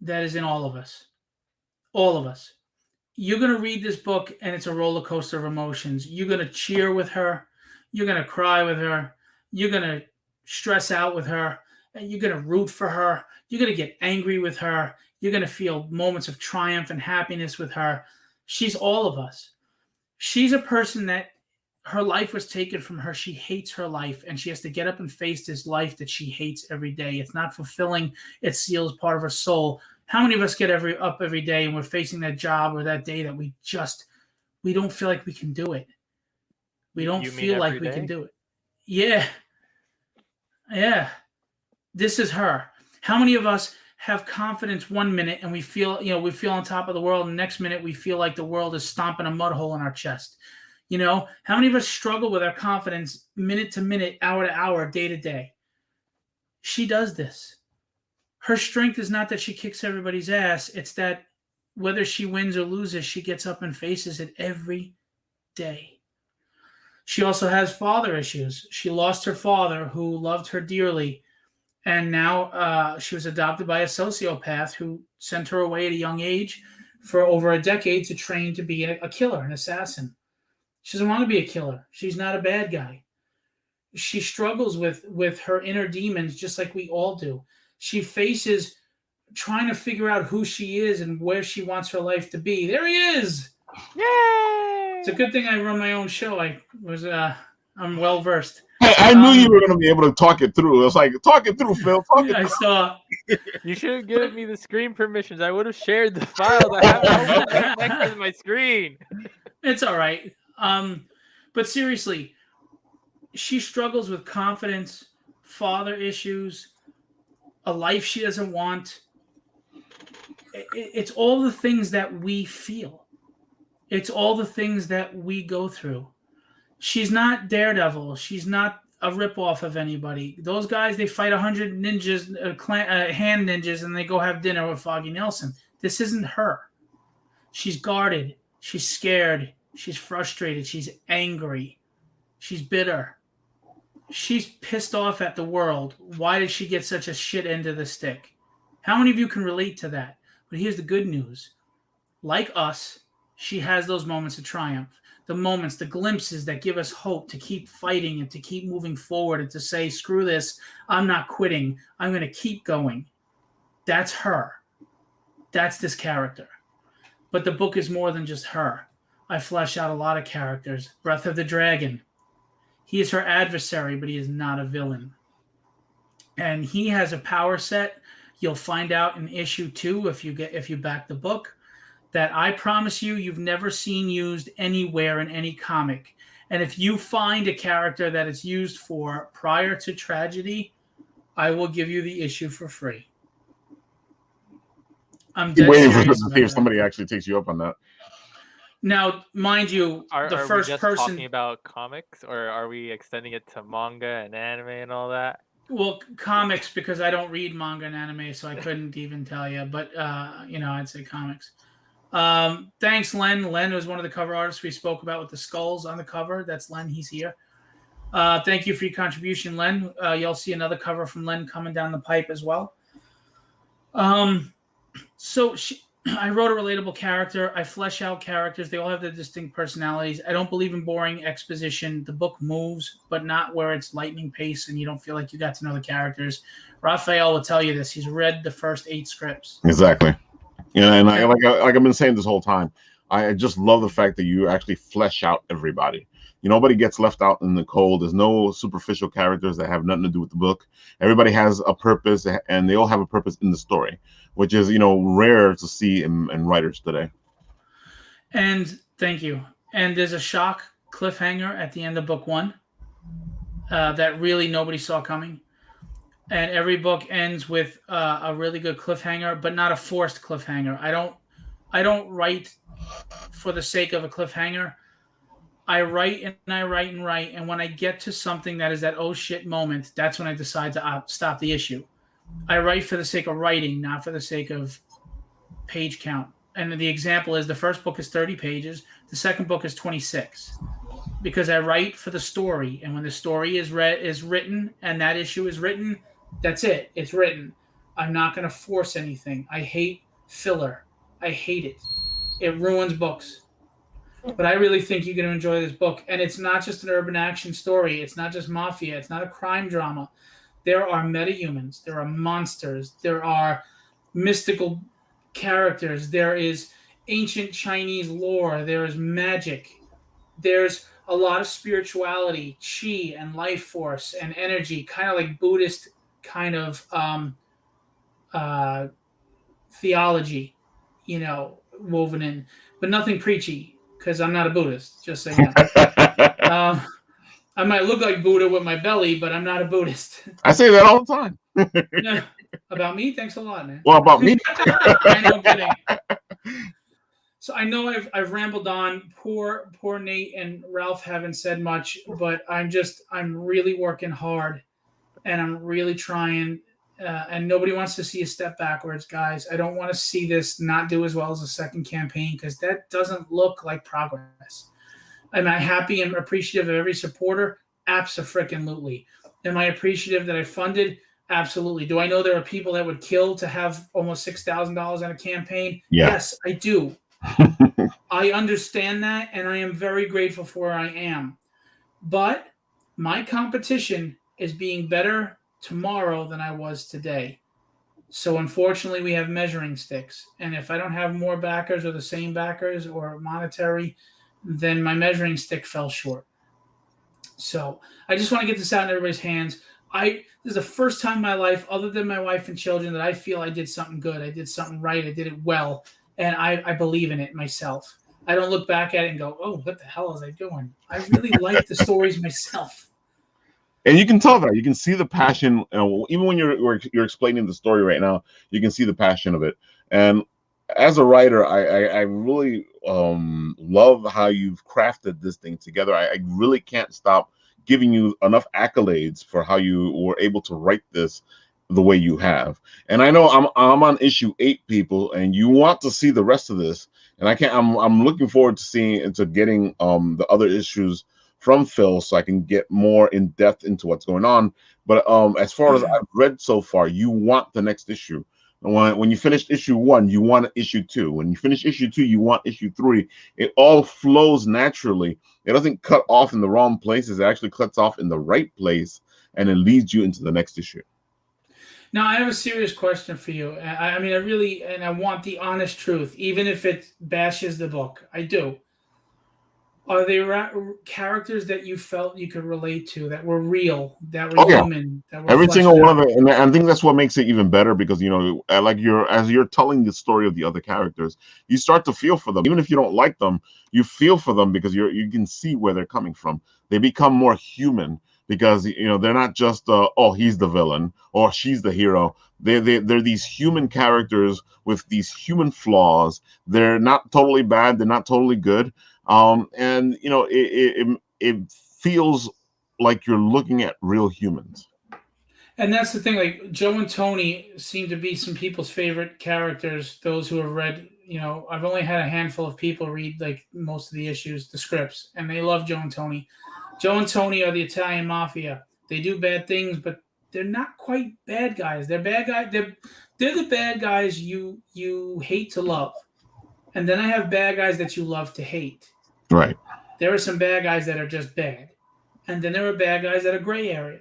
S2: that is in all of us. All of us. You're going to read this book, and it's a roller coaster of emotions. You're going to cheer with her. You're going to cry with her. You're going to stress out with her. And you're going to root for her. You're going to get angry with her. You're going to feel moments of triumph and happiness with her. She's all of us. She's a person that her life was taken from her. She hates her life, and she has to get up and face this life that she hates every day. It's not fulfilling. It seals part of her soul. How many of us get up every day and we're facing that job or that day that we don't feel like we can do it? We don't feel like we can do it. Yeah. Yeah. This is her. How many of us have confidence 1 minute and we feel on top of the world, and the next minute we feel like the world is stomping a mud hole in our chest? How many of us struggle with our confidence minute to minute, hour to hour, day to day? She does this. Her strength is not that she kicks everybody's ass. It's that whether she wins or loses, she gets up and faces it every day. She also has father issues. She lost her father, who loved her dearly, and now she was adopted by a sociopath who sent her away at a young age for over a decade to train to be a killer, an assassin. She doesn't want to be a killer. She's not a bad guy. She struggles with her inner demons just like we all do. She faces trying to figure out who she is and where she wants her life to be. There he is.
S4: Yay!
S2: It's a good thing I run my own show. I'm well versed.
S1: I knew you were going to be able to talk it through. I was like, talk it through, Phil. Talk it
S2: I
S1: through.
S2: saw.
S4: You should have given me the screen permissions. I would have shared the file. I have next to my screen.
S2: It's all right. But seriously, she struggles with confidence, father issues, a life she doesn't want. It's all the things that we feel. It's all the things that we go through. She's not Daredevil. She's not a ripoff of anybody. Those guys, they fight 100 ninjas, hand ninjas, and they go have dinner with Foggy Nelson. This isn't her. She's guarded. She's scared. She's frustrated. She's angry. She's bitter. She's pissed off at the world. Why did she get such a shit end of the stick? How many of you can relate to that? But here's the good news. Like us, she has those moments of triumph. The moments, the glimpses that give us hope to keep fighting and to keep moving forward and to say, screw this, I'm not quitting. I'm going to keep going. That's her. That's this character. But the book is more than just her. I flesh out a lot of characters. Breath of the Dragon. He is her adversary, but he is not a villain. And he has a power set. You'll find out in issue 2 if you back the book, that I promise you've never seen used anywhere in any comic. And if you find a character that it's used for prior to Tragedy, I will give you the issue for free. I'm dead
S1: waiting
S2: serious
S1: to
S2: about
S1: see if
S2: that.
S1: somebody actually takes you up on that.
S2: Now, mind you,
S4: Are
S2: the
S4: we
S2: first
S4: just
S2: person.
S4: talking about comics, or are we extending it to manga and anime and all that?
S2: Well, comics, because I don't read manga and anime, so I couldn't even tell you. But I'd say comics. Thanks, Len. Len was one of the cover artists we spoke about with the skulls on the cover. That's Len. He's here. Thank you for your contribution, Len. You'll see another cover from Len coming down the pipe as well. I wrote a relatable character. I flesh out characters. They all have their distinct personalities. I don't believe in boring exposition. The book moves, but not where it's lightning pace and you don't feel like you got to know the characters. Raphael will tell you this. He's read the first 8 scripts.
S1: Exactly. Yeah, and like I've been saying this whole time, I just love the fact that you actually flesh out everybody. Nobody gets left out in the cold. There's no superficial characters that have nothing to do with the book. Everybody has a purpose, and they all have a purpose in the story, which is rare to see in writers today.
S2: And thank you. And there's a shock cliffhanger at the end of book 1 that really nobody saw coming. And every book ends with a really good cliffhanger, but not a forced cliffhanger. I don't write for the sake of a cliffhanger. I write and I write and write, and when I get to something that is that oh shit moment, that's when I decide to stop the issue. I write for the sake of writing, not for the sake of page count. And the example is the first book is 30 pages, the second book is 26. Because I write for the story, and when the story is written and that issue is written, that's it. It's written. I'm not going to force anything. I hate filler. I hate it. It ruins books. But I really think you're going to enjoy this book. And it's not just an urban action story. It's not just mafia. It's not a crime drama. There are metahumans. There are monsters. There are mystical characters. There is ancient Chinese lore. There is magic. There's a lot of spirituality, chi and life force and energy, kind of like Buddhist kind of theology, woven in, but nothing preachy, because I'm not a Buddhist, just so you know. I might look like Buddha with my belly, but I'm not a Buddhist.
S1: I say that all the time.
S2: Yeah. About me? Thanks a lot, man.
S1: Well, about me.
S2: I know, kidding. So I know I've rambled on. Poor Nate and Ralph haven't said much, but I'm really working hard, and I'm really trying. And nobody wants to see a step backwards, guys. I don't want to see this not do as well as the second campaign, because that doesn't look like progress. Am I happy and appreciative of every supporter? Abso-freaking-lutely. Am I appreciative that I funded? Absolutely. Do I know there are people that would kill to have almost $6,000 on a campaign?
S1: Yeah.
S2: Yes, I do. I understand that, and I am very grateful for where I am. But my competition is being better tomorrow than I was today. So unfortunately, we have measuring sticks. And if I don't have more backers or the same backers or monetary, then my measuring stick fell short. So I just want to get this out in everybody's hands. This is the first time in my life, other than my wife and children, that I feel I did something good. I did something right. I did it well. And I believe in it myself. I don't look back at it and go, oh, what the hell was I doing? I really like the stories myself.
S1: And you can tell that. You can see the passion. Even when you're explaining the story right now, you can see the passion of it. And as a writer, I really love how you've crafted this thing together. I really can't stop giving you enough accolades for how you were able to write this the way you have. And I know I'm on issue 8, people, and you want to see the rest of this. And I'm looking forward to getting the other issues from Phil, so I can get more in depth into what's going on. But as far as I've read so far, you want the next issue. When you finish issue 1, you want issue 2. When you finish issue 2, you want issue 3. It all flows naturally. It doesn't cut off in the wrong places. It actually cuts off in the right place, and it leads you into the next issue.
S2: Now, I have a serious question for you. I mean, I want the honest truth, even if it bashes the book. I do. Are there characters that you felt you could relate to, that were real, that were human, that were
S1: every single one
S2: out?
S1: of it? And I think that's what makes it even better, because as you're telling the story of the other characters, you start to feel for them. Even if you don't like them, you feel for them because you can see where they're coming from. They become more human because they're not just oh, he's the villain or she's the hero. They're these human characters with these human flaws. They're not totally bad. They're not totally good. And it feels like you're looking at real humans.
S2: And that's the thing. Like, Joe and Tony seem to be some people's favorite characters. Those who have read, I've only had a handful of people read like most of the issues, the scripts, and they love Joe and Tony. Joe and Tony are the Italian mafia. They do bad things, but they're not quite bad guys. They're bad guys. They're the bad guys you hate to love. And then I have bad guys that you love to hate.
S1: Right.
S2: There are some bad guys that are just bad. And then there are bad guys that are gray area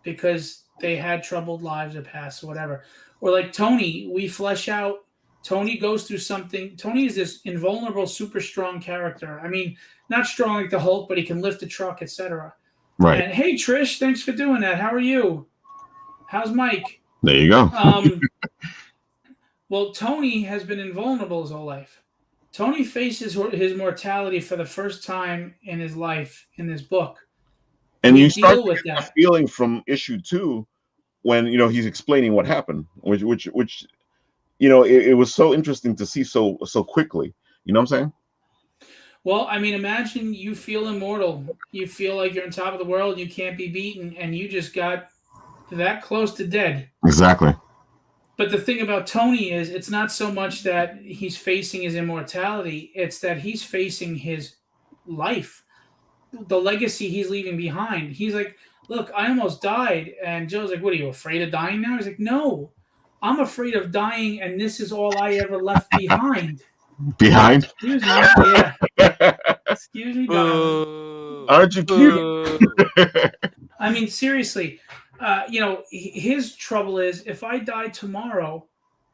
S2: because they had troubled lives or past or whatever. Or like Tony, we flesh out. Tony goes through something. Tony is this invulnerable, super strong character. I mean, not strong like the Hulk, but he can lift a truck, etc.
S1: Right.
S2: And hey, Trish, thanks for doing that. How are you? How's Mike?
S1: There you go.
S2: Well, Tony has been invulnerable his whole life. Tony faces his mortality for the first time in his life in this book.
S1: And you start to get that feeling from issue 2 when he's explaining what happened, which it was so interesting to see so quickly. You know what I'm saying?
S2: Well, I mean, imagine you feel immortal. You feel like you're on top of the world. You can't be beaten, and you just got that close to dead.
S1: Exactly.
S2: But the thing about Tony is it's not so much that he's facing his immortality. It's that he's facing his life, the legacy he's leaving behind. He's like, look, I almost died. And Joe's like, what, are you afraid of dying now? He's like, no, I'm afraid of dying, and this is all I ever left behind.
S1: Behind?
S2: Excuse me. Yeah. Excuse me, darling.
S1: Aren't you cute?
S2: I mean, seriously. His trouble is if I die tomorrow,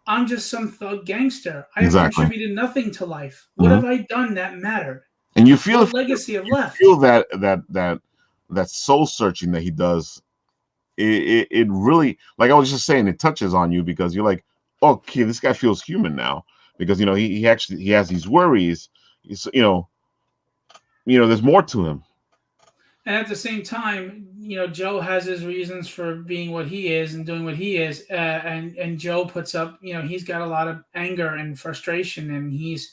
S2: I'm just some thug gangster. I have contributed nothing to life. What have I done that mattered?
S1: And you feel
S2: what legacy of left.
S1: Feel that soul searching that he does. It really, like I was just saying, it touches on you because you're like, okay, this guy feels human now because he has these worries. There's more to him.
S2: And at the same time, Joe has his reasons for being what he is and doing what he is. And Joe puts up, he's got a lot of anger and frustration, and he's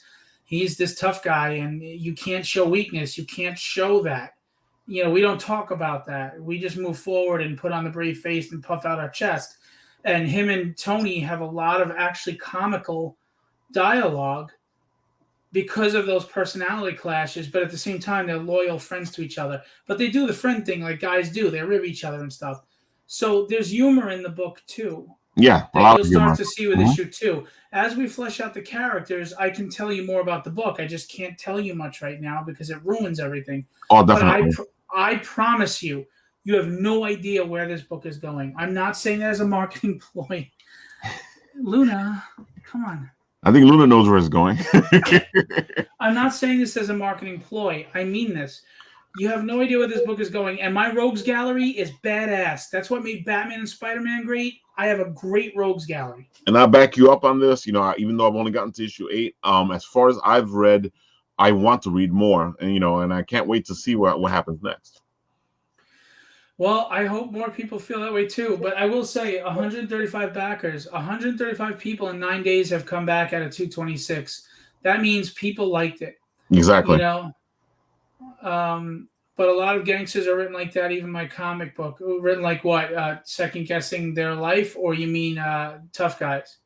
S2: this tough guy, and you can't show weakness. You can't show that. We don't talk about that. We just move forward and put on the brave face and puff out our chest. And him and Tony have a lot of actually comical dialogue because of those personality clashes, but at the same time, they're loyal friends to each other. But they do the friend thing like guys do. They rib each other and stuff. So there's humor in the book, too.
S1: Yeah, a
S2: That
S1: lot
S2: you'll
S1: of humor.
S2: start to see with issue 2. As we flesh out the characters, I can tell you more about the book. I just can't tell you much right now because it ruins everything.
S1: Oh,
S2: But
S1: definitely.
S2: I promise you, you have no idea where this book is going. I'm not saying that as a marketing ploy. Luna, come on.
S1: I think Luna knows where it's going.
S2: I'm not saying this as a marketing ploy. I mean this. You have no idea where this book is going, and my rogues gallery is badass. That's what made Batman and Spider-Man great. I have a great rogues gallery.
S1: And I back you up on this. You know, even though I've only gotten to issue 8, as far as I've read, I want to read more, and and I can't wait to see what happens next.
S2: Well, I hope more people feel that way too. But I will say 135 backers, 135 people in 9 days have come back at a 226. That means people liked it.
S1: Exactly.
S2: But a lot of gangsters are written like that. Even my comic book, written like what? Second guessing their life, or you mean tough guys?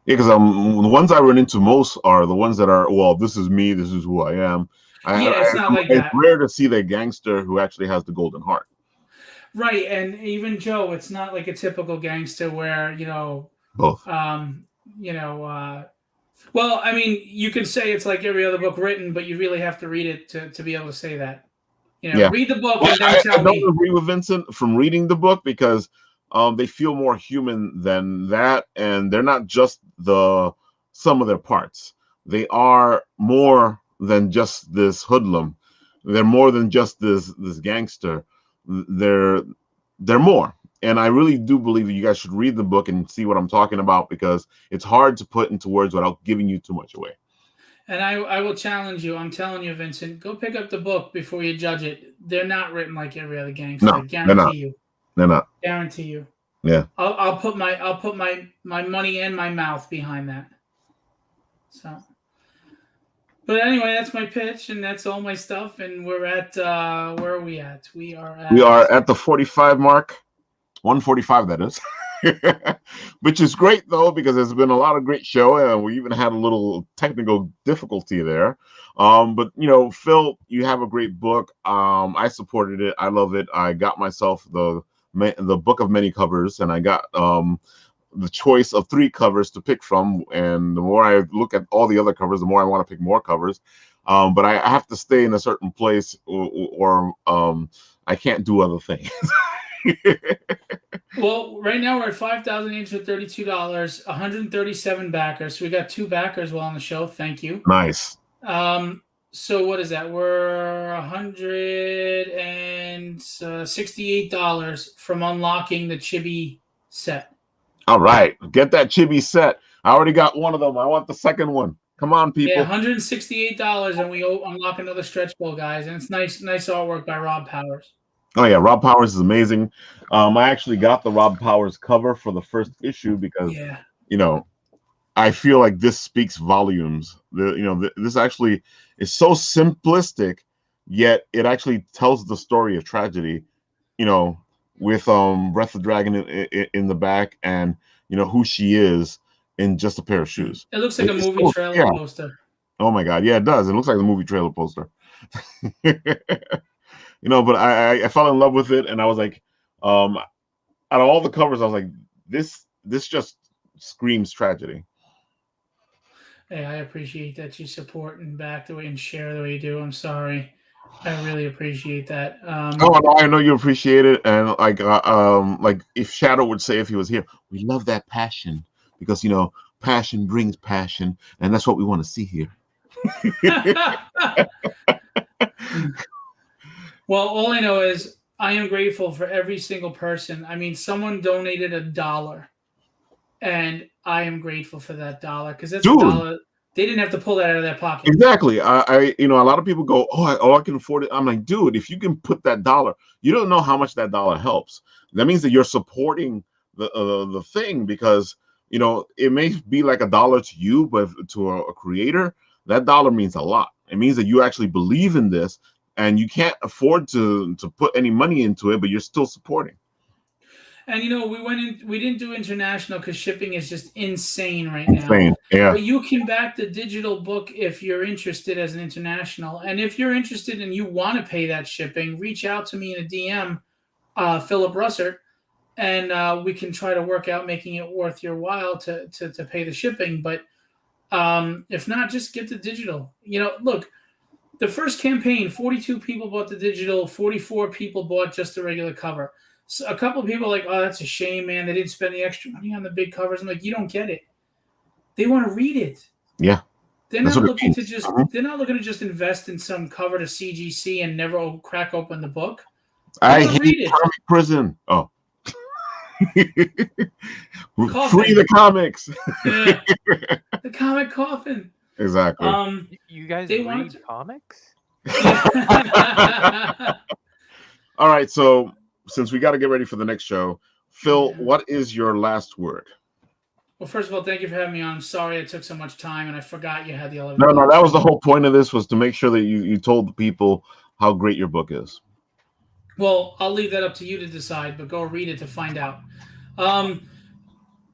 S1: Yeah, because the ones I run into most are the ones that are, well, this is me, this is who I am.
S2: It's not like that.
S1: It's rare to see the gangster who actually has the golden heart.
S2: Right, and even Joe, it's not like a typical gangster where,
S1: both.
S2: Well, I mean, you can say it's like every other book written, but you really have to read it to be able to say that. Read the book and then tell me.
S1: I don't agree with Vincent from reading the book because they feel more human than that, and they're not just the sum of their parts. They are more than just this hoodlum. They're more than just this gangster. They're more. And I really do believe that you guys should read the book and see what I'm talking about, because it's hard to put into words without giving you too much away.
S2: And I will challenge you. I'm telling you, Vincent, go pick up the book before you judge it. They're not written like every other gangster.
S1: No,
S2: I guarantee you.
S1: They're not.
S2: Guarantee you.
S1: Yeah.
S2: I'll put my money and my mouth behind that. So. But anyway, that's my pitch, and that's all my stuff. And we're at where are we at? We are at
S1: the 45 mark. 145, that is. Which is great though, because there's been a lot of great show, and we even had a little technical difficulty there. But Phil, you have a great book. I supported it. I love it. I got myself the book of many covers, and I got the choice of 3 covers to pick from. And the more I look at all the other covers, the more I want to pick more covers. But I have to stay in a certain place, or I can't do other things.
S2: Well, right now we're at $5,832, 137 backers. So we got 2 backers while on the show. Thank you.
S1: Nice.
S2: So what is that? We're $168 from unlocking the chibi set.
S1: All right, get that chibi set. I already got one of them. I want the second one. Come on, people.
S2: Yeah, $168, and we unlock another stretch goal, guys. And it's nice artwork by Rob Powers.
S1: Oh yeah, Rob Powers is amazing. I actually got the Rob Powers cover for the first issue because I feel like this speaks volumes. This actually is so simplistic, yet it actually tells the story of tragedy. With Breath of the Dragon in the back, and who she is in just a pair of shoes.
S2: It looks like a movie trailer poster.
S1: Oh my god, yeah, it does. It looks like the movie trailer poster. But I fell in love with it, and I was like, out of all the covers, I was like, this just screams tragedy.
S2: Hey, I appreciate that you support and back the way and share the way you do. I'm sorry. I really appreciate that.
S1: I know you appreciate it, and like if Shadow would say if he was here, we love that passion, because passion brings passion, and that's what we want to see here.
S2: Well, all I know is I am grateful for every single person. I mean, someone donated $1, and I am grateful for that $1, because that's $1. They didn't have to pull that out of their pocket.
S1: Exactly. I a lot of people go, I can afford it. I'm like, dude, if you can put that $1, you don't know how much that $1 helps. That means that you're supporting the thing, because it may be like $1 to you, but to a creator, that $1 means a lot. It means that you actually believe in this, and you can't afford to put any money into it, but you're still supporting.
S2: And we didn't do international because shipping is just insane right now.
S1: Insane. Yeah.
S2: But you can back the digital book if you're interested as an international. And if you're interested and you want to pay that shipping, reach out to me in a DM, Phillip Russertt, and we can try to work out making it worth your while to pay the shipping. But if not, just get the digital. Look, the first campaign, 42 people bought the digital, 44 people bought just the regular cover. So a couple of people are like, oh, that's a shame, man. They didn't spend the extra money on the big covers. I'm like, you don't get it. They want to read it.
S1: Yeah.
S2: They're not looking to just they're not looking to just invest in some cover to CGC and never crack open the book.
S1: I hate comic prison. Oh. Free the comics.
S2: Yeah. The comic coffin.
S1: Exactly.
S4: You guys read comics?
S1: All right, so since we got to get ready for the next show, Phil, what is your last word?
S2: Well, first of all, thank you for having me on. I'm sorry it took so much time, and I forgot you had the 11.
S1: No, that was the whole point of this, was to make sure that you told the people how great your book is.
S2: Well, I'll leave that up to you to decide, but go read it to find out.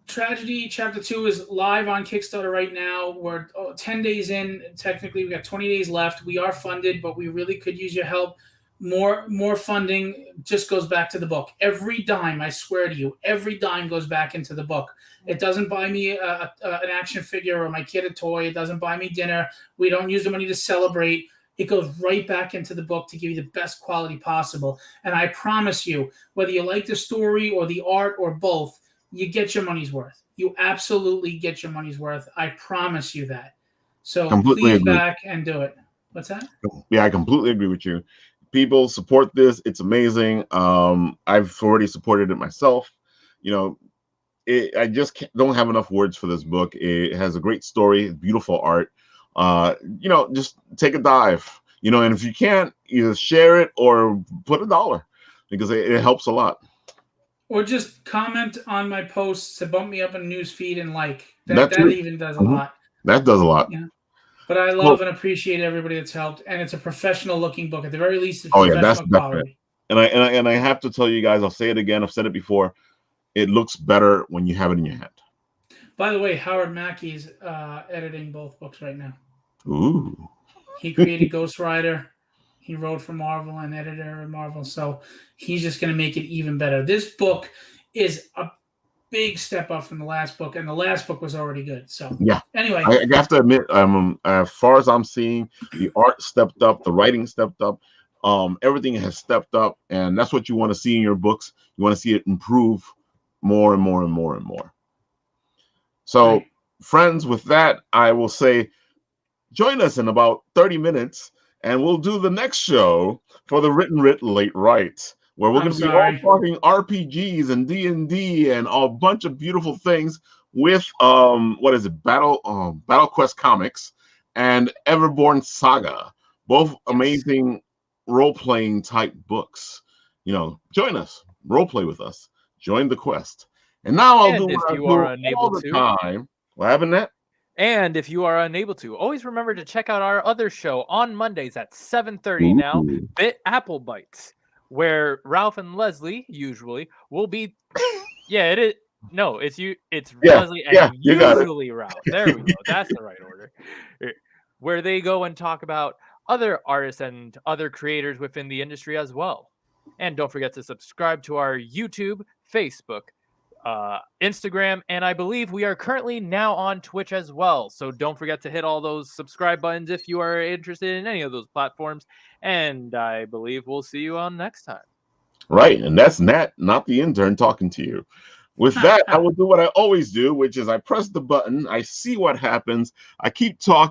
S2: Tragedy Chapter 2 is live on Kickstarter right now. We're 10 days in. Technically, we got 20 days left. We are funded, but we really could use your help. More funding just goes back to the book. Every dime, I swear to you, every dime goes back into the book. It doesn't buy me an action figure or my kid a toy. It doesn't buy me dinner. We don't use the money to celebrate. It goes right back into the book to give you the best quality possible. And I promise you, whether you like the story or the art or both, you get your money's worth. You absolutely get your money's worth. I promise you that. So please back and do it. What's that?
S1: Yeah, I completely agree with you. People, support this. It's amazing. I've already supported it myself. I just don't have enough words for this book. It has a great story, beautiful art. Just take a dive. And if you can't, either share it or put $1 because it helps a lot.
S2: Or just comment on my posts to bump me up in news feed and that even does a lot.
S1: That does a lot.
S2: Yeah. But I love and appreciate everybody that's helped, and it's a professional looking book. At the very least, it's professional quality.
S1: And I have to tell you guys, I'll say it again. I've said it before. It looks better when you have it in your hand.
S2: By the way, Howard Mackey's editing both books right now.
S1: Ooh.
S2: He created Ghost Rider. He wrote for Marvel and editor at Marvel. So he's just going to make it even better. This book is a big step up from the last book, and the last book was already good. So
S1: yeah.
S2: Anyway,
S1: I have to admit, as far as I'm seeing, the art stepped up, the writing stepped up, everything has stepped up, and that's what you want to see in your books. You want to see it improve more and more and more and more. So, friends, with that, I will say, join us in about 30 minutes, and we'll do the next show for the Written Writ Late Right, where we're going to be all talking RPGs and D&D and a bunch of beautiful things with Battle Quest Comics and Everborn Saga, both amazing role-playing type books. Join us, role play with us, join the quest. And now I'll do what I do all the time. What happened, Nat?
S4: And if you are unable to, always remember to check out our other show on Mondays at 7:30 now, Bit Apple Bites, where Ralph and Leslie usually will be. Yeah, it is. No, it's you. It's Leslie and usually Ralph. There we go. That's the right order. Where they go and talk about other artists and other creators within the industry as well. And don't forget to subscribe to our YouTube, Facebook, Instagram, and I believe we are currently now on Twitch as well. So don't forget to hit all those subscribe buttons if you are interested in any of those platforms. And I believe we'll see you on next time.
S1: Right. And that's Nat, not the intern, talking to you. With that, I will do what I always do, which is I press the button, I see what happens, I keep talking.